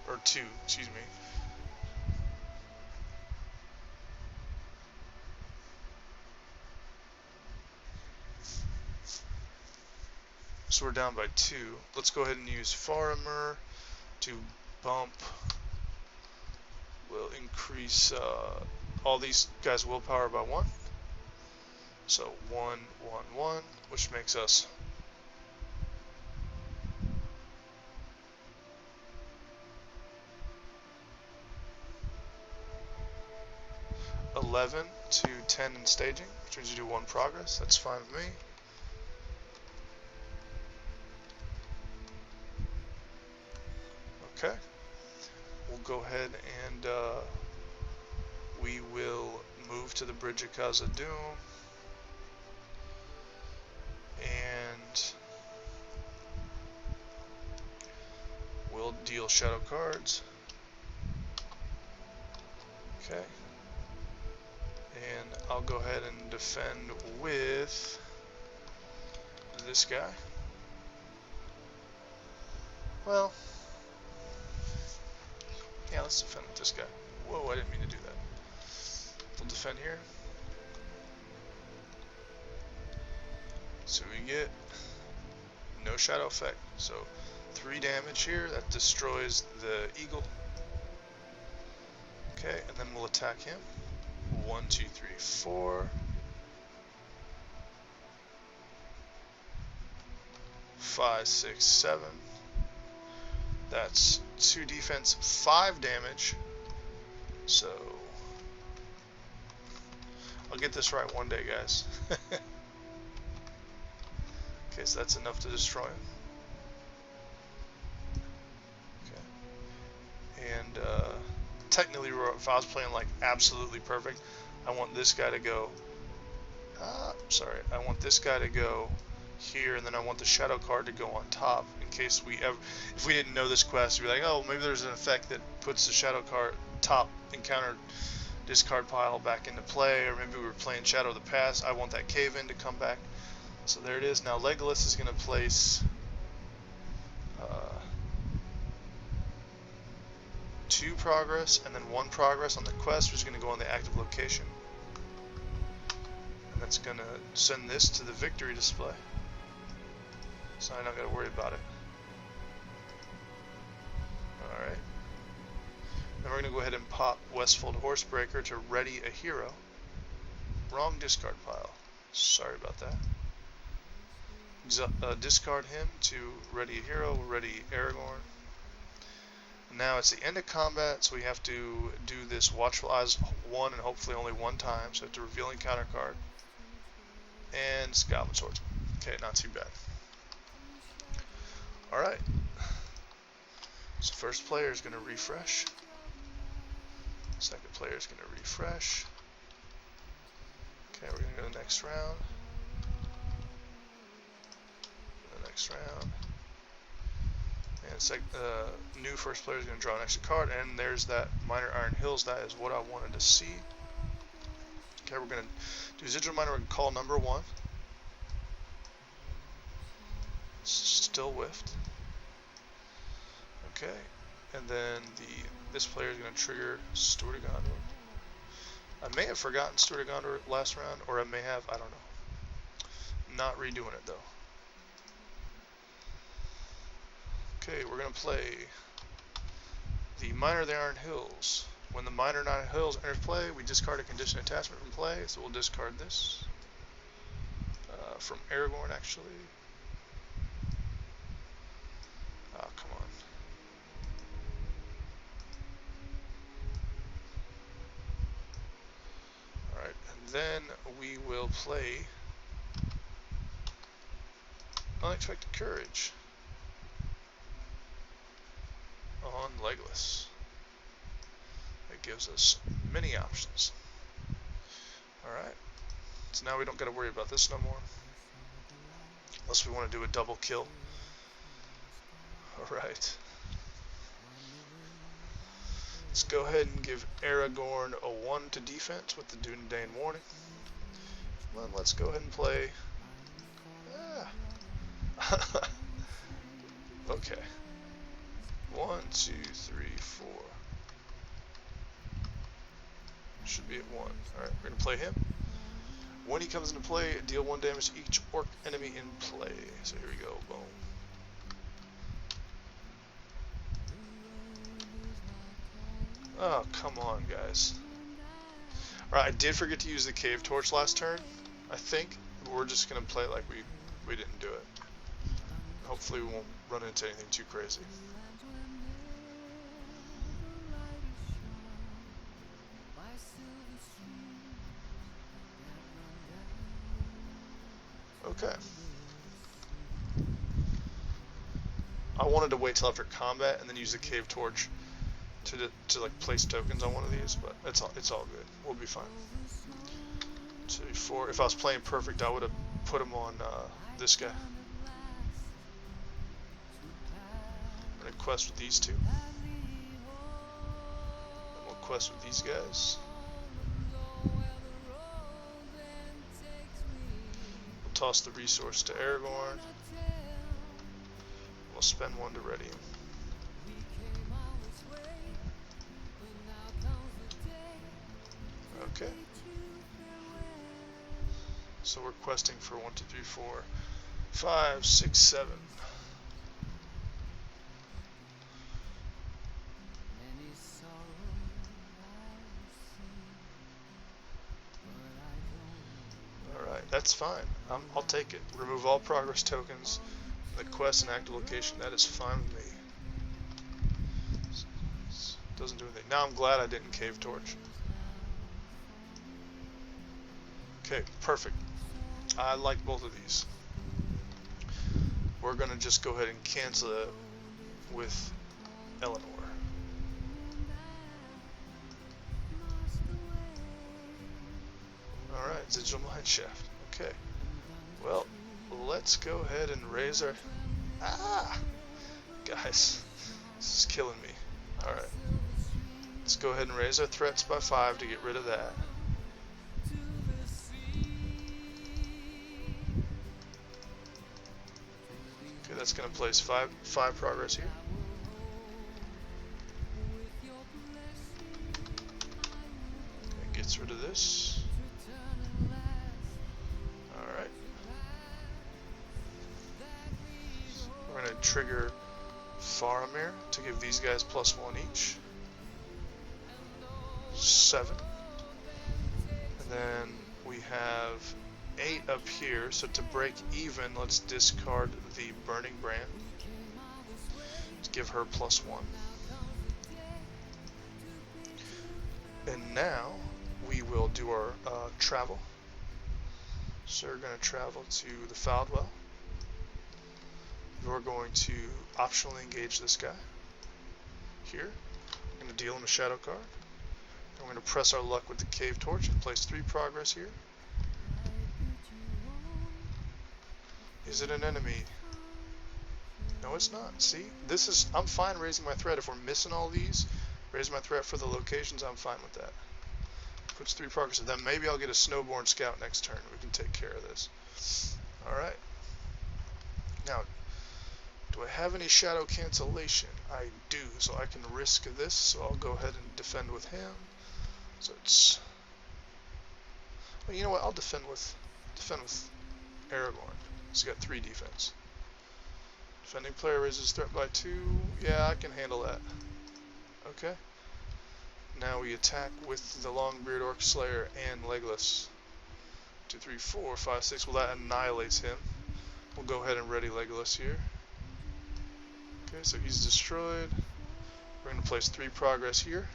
Or 2, excuse me. So we're down by 2. Let's go ahead and use Faramir to bump. We'll increase all these guys' willpower by 1. So 1, 1, 1, which makes us 11 to 10 in staging, which means you do 1 progress. That's fine with me. Okay. We'll go ahead and we will move to the Bridge of Khazad-dûm. And we'll deal shadow cards. Okay. And I'll go ahead and defend with this guy. Well, yeah, let's defend with this guy. Whoa, I didn't mean to do that. We'll defend here. So we get no shadow effect. So 3 damage here. That destroys the eagle. Okay, and then we'll attack him. 1, 2, 3, 4. 5, 6, 7. That's 2 defense, 5 damage. So I'll get this right one day, guys. Okay, so that's enough to destroy him. Okay. And technically, if I was playing like absolutely perfect, I want this guy to go. Sorry, I want this guy to go here, and then I want the shadow card to go on top in case we ever, if we didn't know this quest, we'd be like, oh, maybe there's an effect that puts the shadow card top encounter discard pile back into play, or maybe we were playing Shadow of the Past. I want that cave in to come back. So there it is. Now Legolas is going to place 2 progress and then 1 progress on the quest, which is going to go on the active location. And that's going to send this to the victory display. So I don't got to worry about it. Alright. Then we're going to go ahead and pop Westfold Horsebreaker to ready a hero. Wrong discard pile. Sorry about that. Discard him to ready a hero. We'll ready Aragorn. Now it's the end of combat, so we have to do this Watchful Eyes 1 and hopefully only 1 time. So we have to reveal encounter card. And Goblin Swords. Okay, not too bad. Alright. So first player is going to refresh. Second player is going to refresh. Okay, we're going to go to the next round. The next round. And new first player is going to draw an extra card. And there's that Minor Iron Hills. That is what I wanted to see. Okay, we're going to do Zidral Minor. We're going to call number 1. Still whiffed. Okay, and then this player is going to trigger Steward of Gondor. I may have forgotten Steward of Gondor last round, or I may have, I don't know. Not redoing it though. Okay, we're going to play the Minor of the Iron Hills. When the minor 9 hills enters play, we discard a condition attachment from play, so we'll discard this. From Aragorn, actually. Oh, come on. Alright, and then we will play Unexpected Courage on Legolas. It gives us many options. Alright, so now we don't got to worry about this no more. Unless we want to do a double kill. Alright. Let's go ahead and give Aragorn a 1 to defense with the Dunedain warning. Well, let's go ahead and play. Okay. 1, 2, 3, 4. Should be at 1. Alright, we're going to play him. When he comes into play, deal 1 damage to each orc enemy in play. So here we go. Boom. Oh, come on, guys. Alright, I did forget to use the cave torch last turn, I think. But we're just going to play like we didn't do it. Hopefully we won't run into anything too crazy. Okay. I wanted to wait till after combat and then use the cave torch to like place tokens on one of these, but it's all good. We'll be fine. 2, 4. If I was playing perfect, I would have put him on this guy. I'm gonna quest with these two. And we'll quest with these guys. We'll toss the resource to Aragorn. We'll spend 1 to ready him. Okay. So we're questing for 1, 2, 3, 4, 5, 6, 7. Alright, that's fine. I'll take it. Remove all progress tokens. The quest and active location, that is fine with me. Doesn't do anything. Now I'm glad I didn't cave torch. Okay, perfect. I like both of these. We're going to just go ahead and cancel it with Eleanor. Alright, Digital Mine Shaft. Okay. Well, let's go ahead and raise our... Guys, this is killing me. Alright. Let's go ahead and raise our threats by 5 to get rid of that. Okay, that's going to place 5 progress here. Okay, gets rid of this. Alright. We're going to trigger Faramir to give these guys +1 each. 7. And then we have 8 up here, so to break even, let's discard the Burning Brand. Let's give her +1. And now we will do our travel. So we're going to travel to the Faldwell. We're going to optionally engage this guy here. I'm going to deal him a shadow card. And we're going to press our luck with the cave torch and place 3 progress here. Is it an enemy? No, it's not. See, this is, I'm fine raising my threat. If we're missing all these, raise my threat for the locations, I'm fine with that. Puts 3 progress, and then maybe I'll get a Snowborn Scout next turn. We can take care of this. Alright. Now, do I have any shadow cancellation? I do, so I can risk this, so I'll go ahead and defend with him. So it's... Well, you know what, I'll defend with Aragorn. He's got 3 defense. Defending player raises threat by 2. Yeah, I can handle that. Okay. Now we attack with the Longbeard, Orc Slayer, and Legolas. 2, 3, 4, 5, 6. Well, that annihilates him. We'll go ahead and ready Legolas here. Okay, so he's destroyed. We're going to place 3 progress here.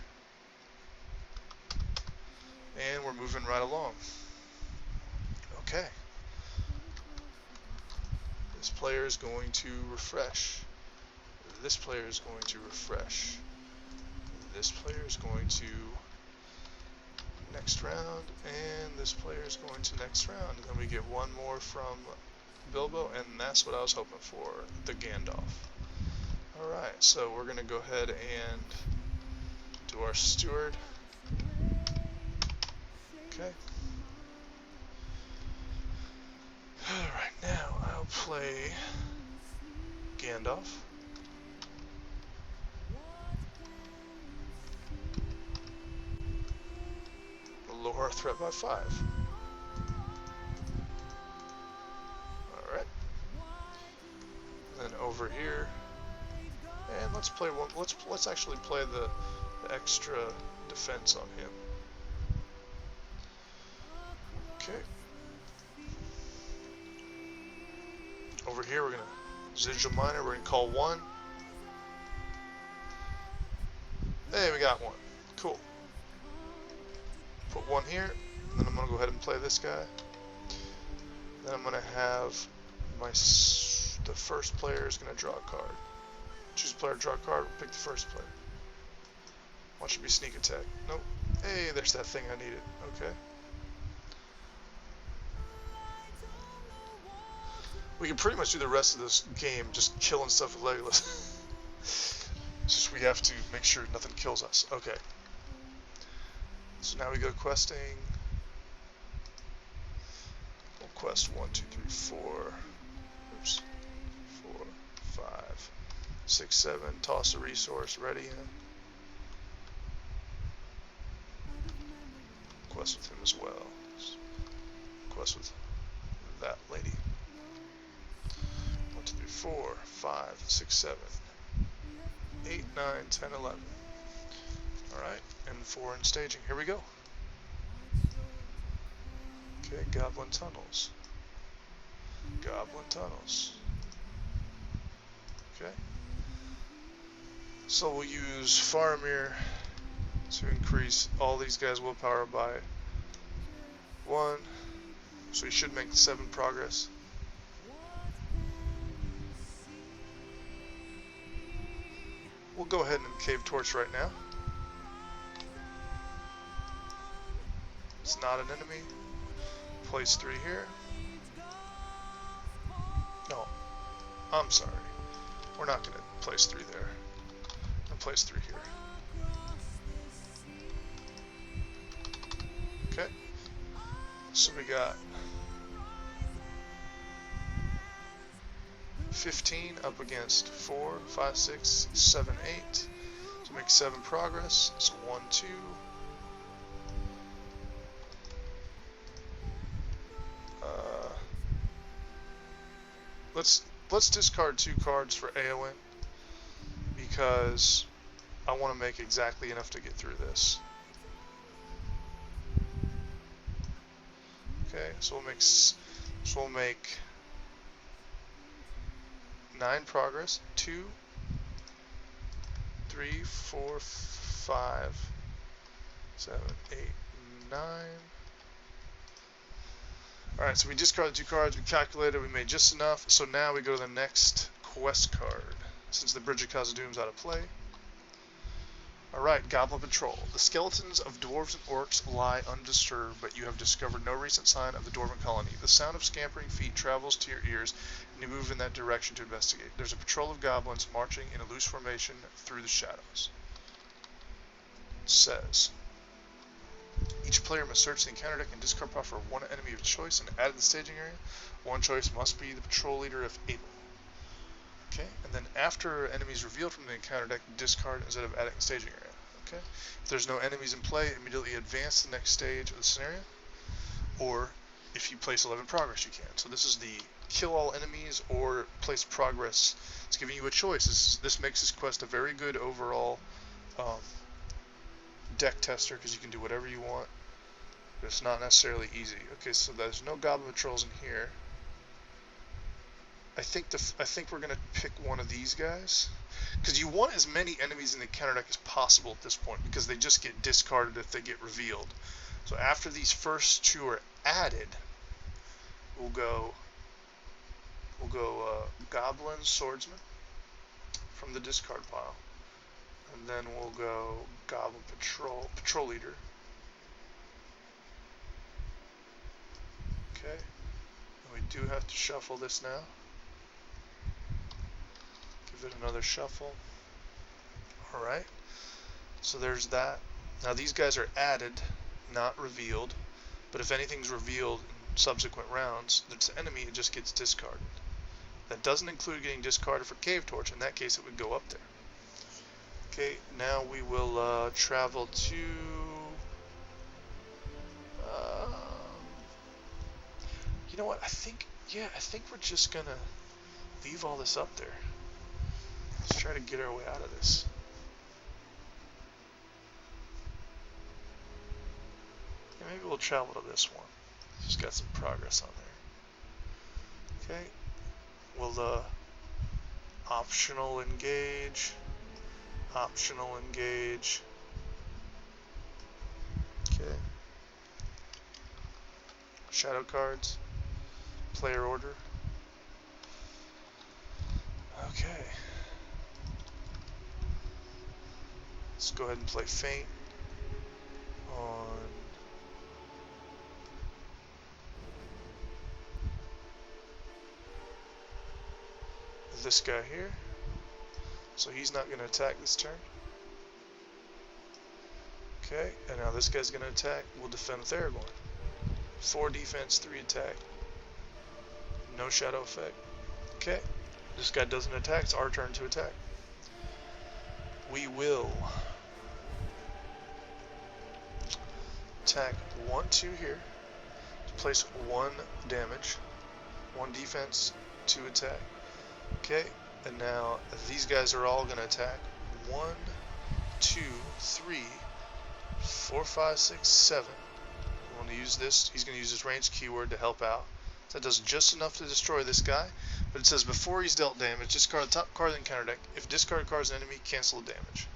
And we're moving right along. Okay. This player is going to refresh. This player is going to refresh. This player is going to next round, and this player is going to next round. And then we get one more from Bilbo, and that's what I was hoping for, the Gandalf. Alright, so we're going to go ahead and do our steward. Okay. Alright, now I'll play Gandalf. Lower our threat by 5. Alright. Then over here. And let's play one. Let's actually play the extra defense on him. Okay. Over here we're gonna Sigil Minor, we're gonna call 1. Hey, we got 1. Cool. Put 1 here, and then I'm gonna go ahead and play this guy. Then I'm gonna have the first player is gonna draw a card. Choose a player, draw a card, pick the first player. Watch it be sneak attack. Nope. Hey, there's that thing I needed. Okay. We can pretty much do the rest of this game just killing stuff with Legolas. It's just we have to make sure nothing kills us. Okay. So now we go questing. We'll quest 1, 2, 3, 4. Oops. 4, 5, 6, 7. Toss a resource. Ready him. Quest with him as well. Quest with that lady. 1, 2, 3, 4, 5, 6, 7, 8, 9, 10, 11. Alright, M4 in staging. Here we go. Okay, Goblin Tunnels. Goblin Tunnels. Okay. So we'll use Faramir to increase all these guys' willpower by 1. So he should make 7 progress. We'll go ahead and Cave Torch right now. It's not an enemy. Place 3 here. No, I'm sorry. We're not going to place 3 there. I'm going to place 3 here. Okay. So we got 15 up against 4, 5, 6, 7, 8. So make 7 progress. So 1, 2. Let's discard 2 cards for Eowyn because I want to make exactly enough to get through this. Okay, so we'll make 9 progress. 2, 3, 4, 5, 7, 8, 9. Alright, so we discarded 2 cards, we calculated, we made just enough, so now we go to the next quest card, since the Bridge of Khazad-dûm's out of play. Alright, Goblin Patrol. The skeletons of dwarves and orcs lie undisturbed, but you have discovered no recent sign of the dwarven colony. The sound of scampering feet travels to your ears, and you move in that direction to investigate. There's a patrol of goblins marching in a loose formation through the shadows. It says, each player must search the encounter deck and discard power for 1 enemy of choice and add to the staging area. 1 choice must be the patrol leader if able. Okay, and then after enemies revealed from the encounter deck, discard instead of adding the staging area. Okay, if there's no enemies in play, immediately advance to the next stage of the scenario. Or if you place 11 progress, you can. So this is the kill all enemies or place progress. It's giving you a choice. This makes this quest a very good overall deck tester because you can do whatever you want, but it's not necessarily easy. Okay, so there's no goblin patrols in here. I think we're gonna pick one of these guys because you want as many enemies in the counter deck as possible at this point because they just get discarded if they get revealed. So after these first two are added, we'll go Goblin Swordsman from the discard pile, and then we'll go Goblin Patrol Leader. Okay, and we do have to shuffle this now. Give it another shuffle. Alright, so there's that. Now these guys are added, not revealed, but if anything's revealed in subsequent rounds that's an enemy, it just gets discarded. That doesn't include getting discarded for Cave Torch. In that case, it would go up there. Okay, now we will travel to... you know what, I think we're just going to leave all this up there. Let's try to get our way out of this. Yeah, maybe we'll travel to this one. Just got some progress on there. Okay, we'll optional engage. Okay. Shadow cards. Player order. Okay. Let's go ahead and play Feint on this guy here. So he's not going to attack this turn. Okay, and now this guy's going to attack. We'll defend with Aragorn. 4 defense, 3 attack. No shadow effect. Okay, this guy doesn't attack. It's our turn to attack. We will attack 1-2 here to place 1 damage, 1 defense, 2 attack. Okay, and now these guys are all going to attack. 1, 2, 3, 4, 5, 6, 7. We want to use this. He's going to use his ranged keyword to help out. So that does just enough to destroy this guy. But it says before he's dealt damage, discard the top card of the encounter deck. If discarded card is an enemy, cancel the damage.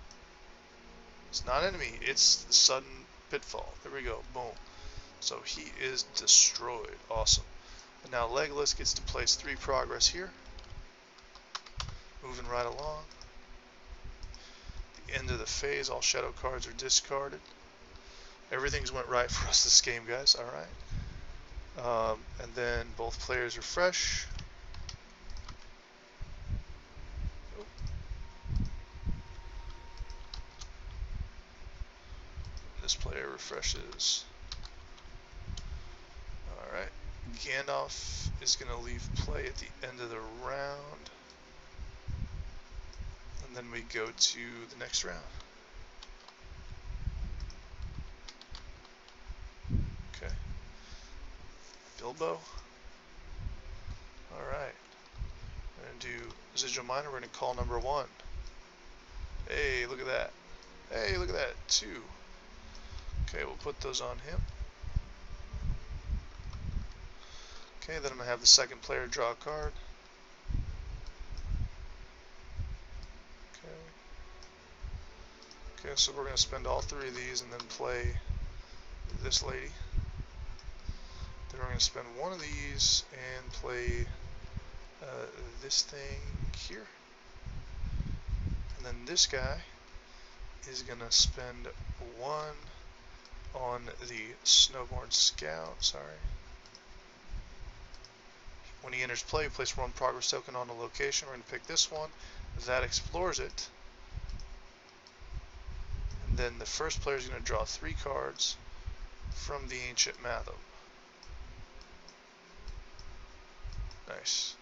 It's not enemy. It's the sudden pitfall. There we go. Boom. So he is destroyed. Awesome. And now Legolas gets to place 3 progress here. Moving right along. The end of the phase, all shadow cards are discarded. Everything's went right for us this game, guys. Alright. And then both players refresh. This player refreshes. Alright. Gandalf is going to leave play at the end of the round. And then we go to the next round. Okay. Bilbo. Alright. We're going to do Residual Miner. We're going to call number 1. Hey, look at that. Hey, look at that. 2. Okay, we'll put those on him. Okay, then I'm going to have the second player draw a card. Okay, so we're going to spend all 3 of these and then play this lady. Then we're going to spend 1 of these and play this thing here. And then this guy is going to spend 1 on the Snowborn Scout. Sorry. When he enters play, place 1 progress token on a location. We're going to pick this one. That explores it. Then the first player is going to draw 3 cards from the Ancient Mathom. Nice.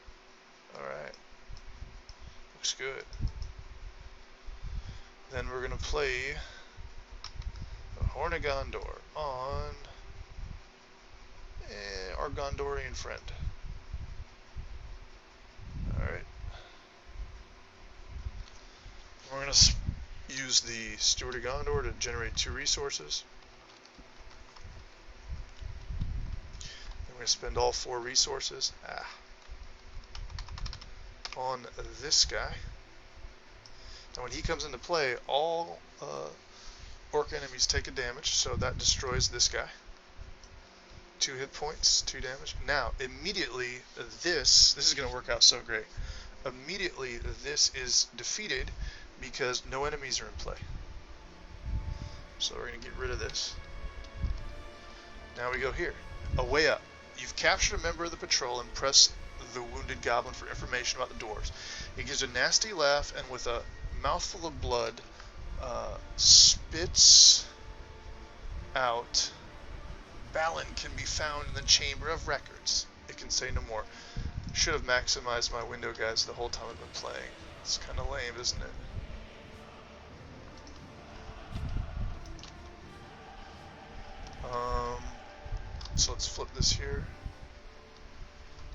Alright. Looks good. Then we're going to play the Horn of Gondor on our Gondorian friend. Alright. We're going to use the Steward of Gondor to generate 2 resources. I'm going to spend all 4 resources on this guy. Now when he comes into play, all orc enemies take a damage, so that destroys this guy. 2 hit points, 2 damage. Now, immediately, this is going to work out so great. Immediately, this is defeated because no enemies are in play. So we're going to get rid of this. Now we go here. A way up. You've captured a member of the patrol and press the wounded goblin for information about the dwarves. It gives a nasty laugh and with a mouthful of blood spits out, Balin can be found in the Chamber of Records. It can say no more. Should have maximized my window, guys, the whole time I've been playing. It's kind of lame, isn't it? So let's flip this here.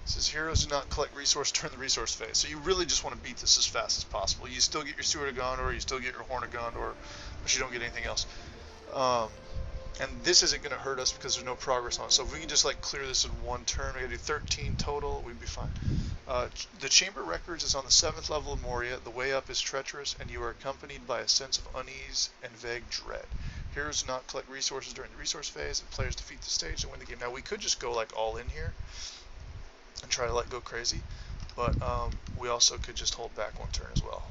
It says heroes do not collect resource during the resource phase. So you really just want to beat this as fast as possible. You still get your Steward of Gondor, you still get your Horn of Gondor, but you don't get anything else. And this isn't going to hurt us because there's no progress on it. So if we can just like clear this in one turn, we got to do 13 total, we'd be fine. The Chamber Records is on the 7th level of Moria. The way up is treacherous, and you are accompanied by a sense of unease and vague dread. Heroes do not collect resources during the resource phase, and players defeat the stage to win the game. Now we could just go like all in here and try to let go crazy, but we also could just hold back one turn as well.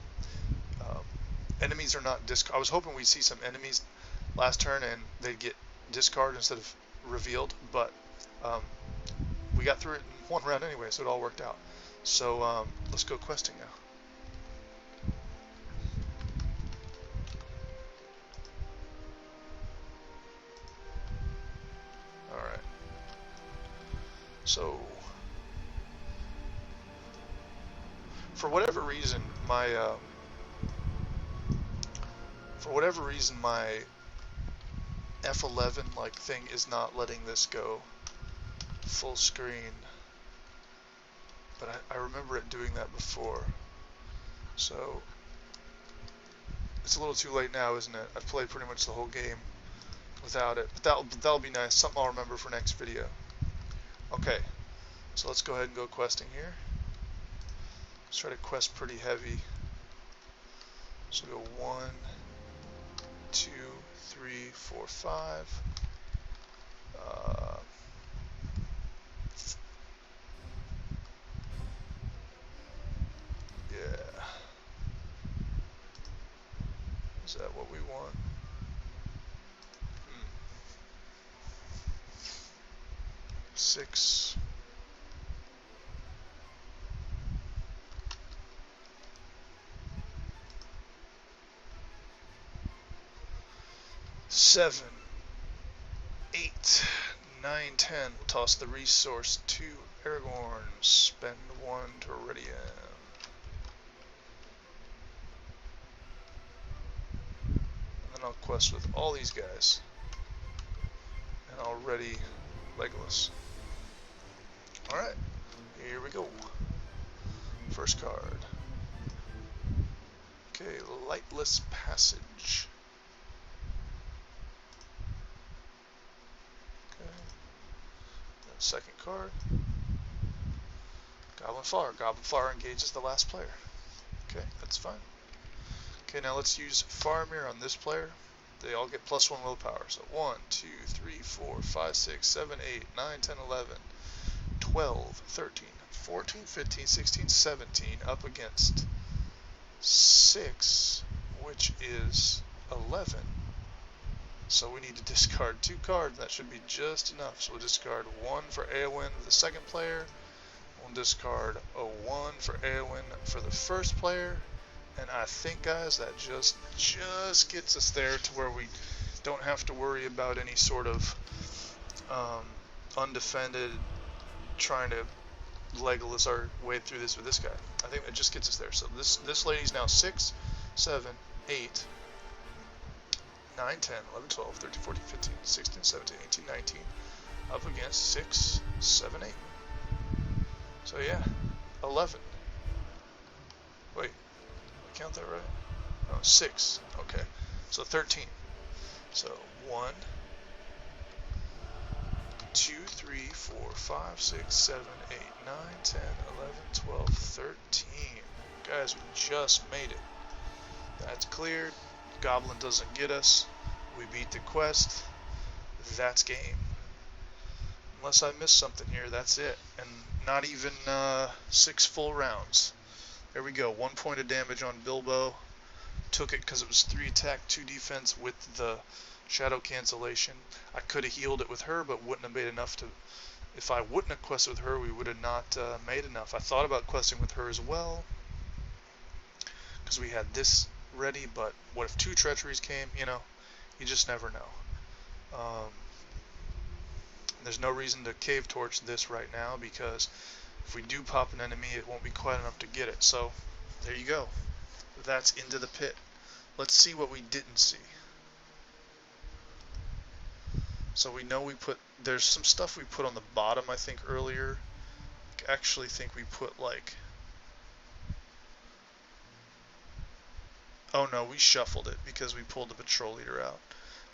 Enemies are not I was hoping we'd see some enemies last turn and they'd get discarded instead of revealed, but we got through it in one round anyway, so it all worked out. So let's go questing now. Alright. So for whatever reason my F11 like thing is not letting this go full screen, but I remember it doing that before, so it's a little too late now, isn't it? I've played pretty much the whole game without it, but that'll be nice, something I'll remember for next video. Okay, so let's go ahead and go questing here. Let's try to quest pretty heavy. So go 1, 2, 3, 4, 5. Yeah. Is that what we want? 6. 7, 8, 9, 10. We'll toss the resource to Aragorn. Spend 1 to ready him. And then I'll quest with all these guys. And I'll ready Legolas. Alright, here we go. First card. Okay, Lightless Passage. Second card, Goblin Flower. Goblin Flower engages the last player. Okay, that's fine. Okay, now let's use Faramir on this player. They all get +1 willpower. So 1, 2, 3, 4, 5, 6, 7, 8, 9, 10, 11, 12, 13, 14, 15, 16, 17 up against 6, which is 11. So we need to discard 2 cards. That should be just enough. So we'll discard 1 for Eowyn, the second player. We'll discard a 1 for Eowyn for the first player. And I think, guys, that just gets us there to where we don't have to worry about any sort of undefended trying to Legolas our way through this with this guy. I think that just gets us there. So this lady's now 6, 7, 8, 9, 10, 11, 12, 13, 14, 15, 16, 17, 18, 19, up against 6, 7, 8. So yeah, 11. Wait, did I count that right? Oh, 6. Okay, so 13. So 1, 2, 3, 4, 5, 6, 7, 8, 9, 10, 11, 12, 13. Guys, we just made it. That's cleared. Goblin doesn't get us. We beat the quest. That's game. Unless I missed something here, that's it. And not even 6 full rounds. There we go. 1 point of damage on Bilbo. Took it because it was 3 attack, 2 defense with the shadow cancellation. I could have healed it with her, but wouldn't have made enough to. If I wouldn't have quested with her, we would have not made enough. I thought about questing with her as well, because we had this ready, but what if 2 treacheries came? You know, you just never know. There's no reason to cave torch this right now, because if we do pop an enemy, it won't be quite enough to get it. So there you go. That's into the pit. Let's see what we didn't see. So we know there's some stuff we put on the bottom, I think, earlier. I actually think we put like, oh no, we shuffled it because we pulled the patrol leader out.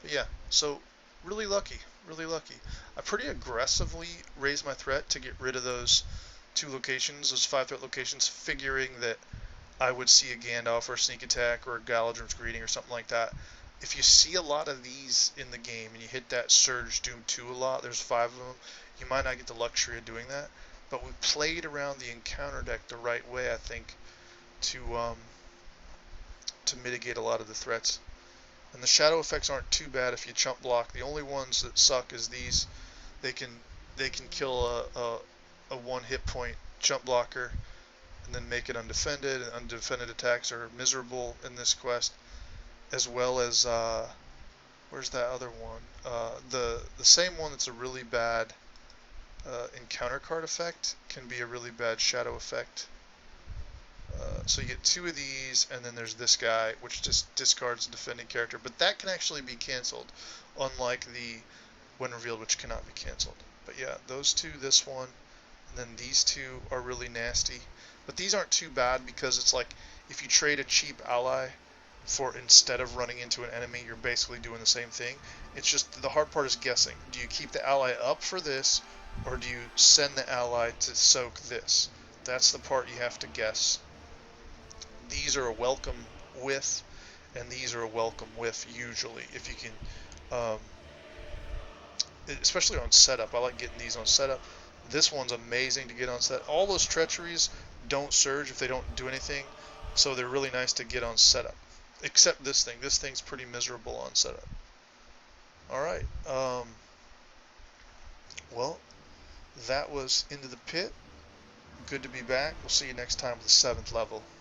But yeah, so really lucky, really lucky. I pretty aggressively raised my threat to get rid of those 2 locations, those 5 threat locations, figuring that I would see a Gandalf or a sneak attack or a Galadrim's greeting or something like that. If you see a lot of these in the game and you hit that Surge Doom 2 a lot, there's 5 of them, you might not get the luxury of doing that. But we played around the encounter deck the right way, I think, to mitigate a lot of the threats. And the shadow effects aren't too bad if you chump block. The only ones that suck is these. They can kill a 1 hit point jump blocker and then make it undefended, and undefended attacks are miserable in this quest, as well as where's that other one? The same one that's a really bad encounter card effect can be a really bad shadow effect. So you get 2 of these, and then there's this guy, which just discards a defending character, but that can actually be cancelled, unlike the when revealed, which cannot be cancelled. But yeah, those 2, this one, and then these 2 are really nasty. But these aren't too bad, because it's like if you trade a cheap ally for instead of running into an enemy, you're basically doing the same thing. It's just the hard part is guessing. Do you keep the ally up for this, or do you send the ally to soak this? That's the part you have to guess. These are a welcome with, and these are a welcome with usually, if you can, especially on setup. I like getting these on setup. This one's amazing to get on set. All those treacheries don't surge if they don't do anything, so they're really nice to get on setup. Except this thing. This thing's pretty miserable on setup. Alright, well, that was Into the Pit. Good to be back. We'll see you next time with the 7th level.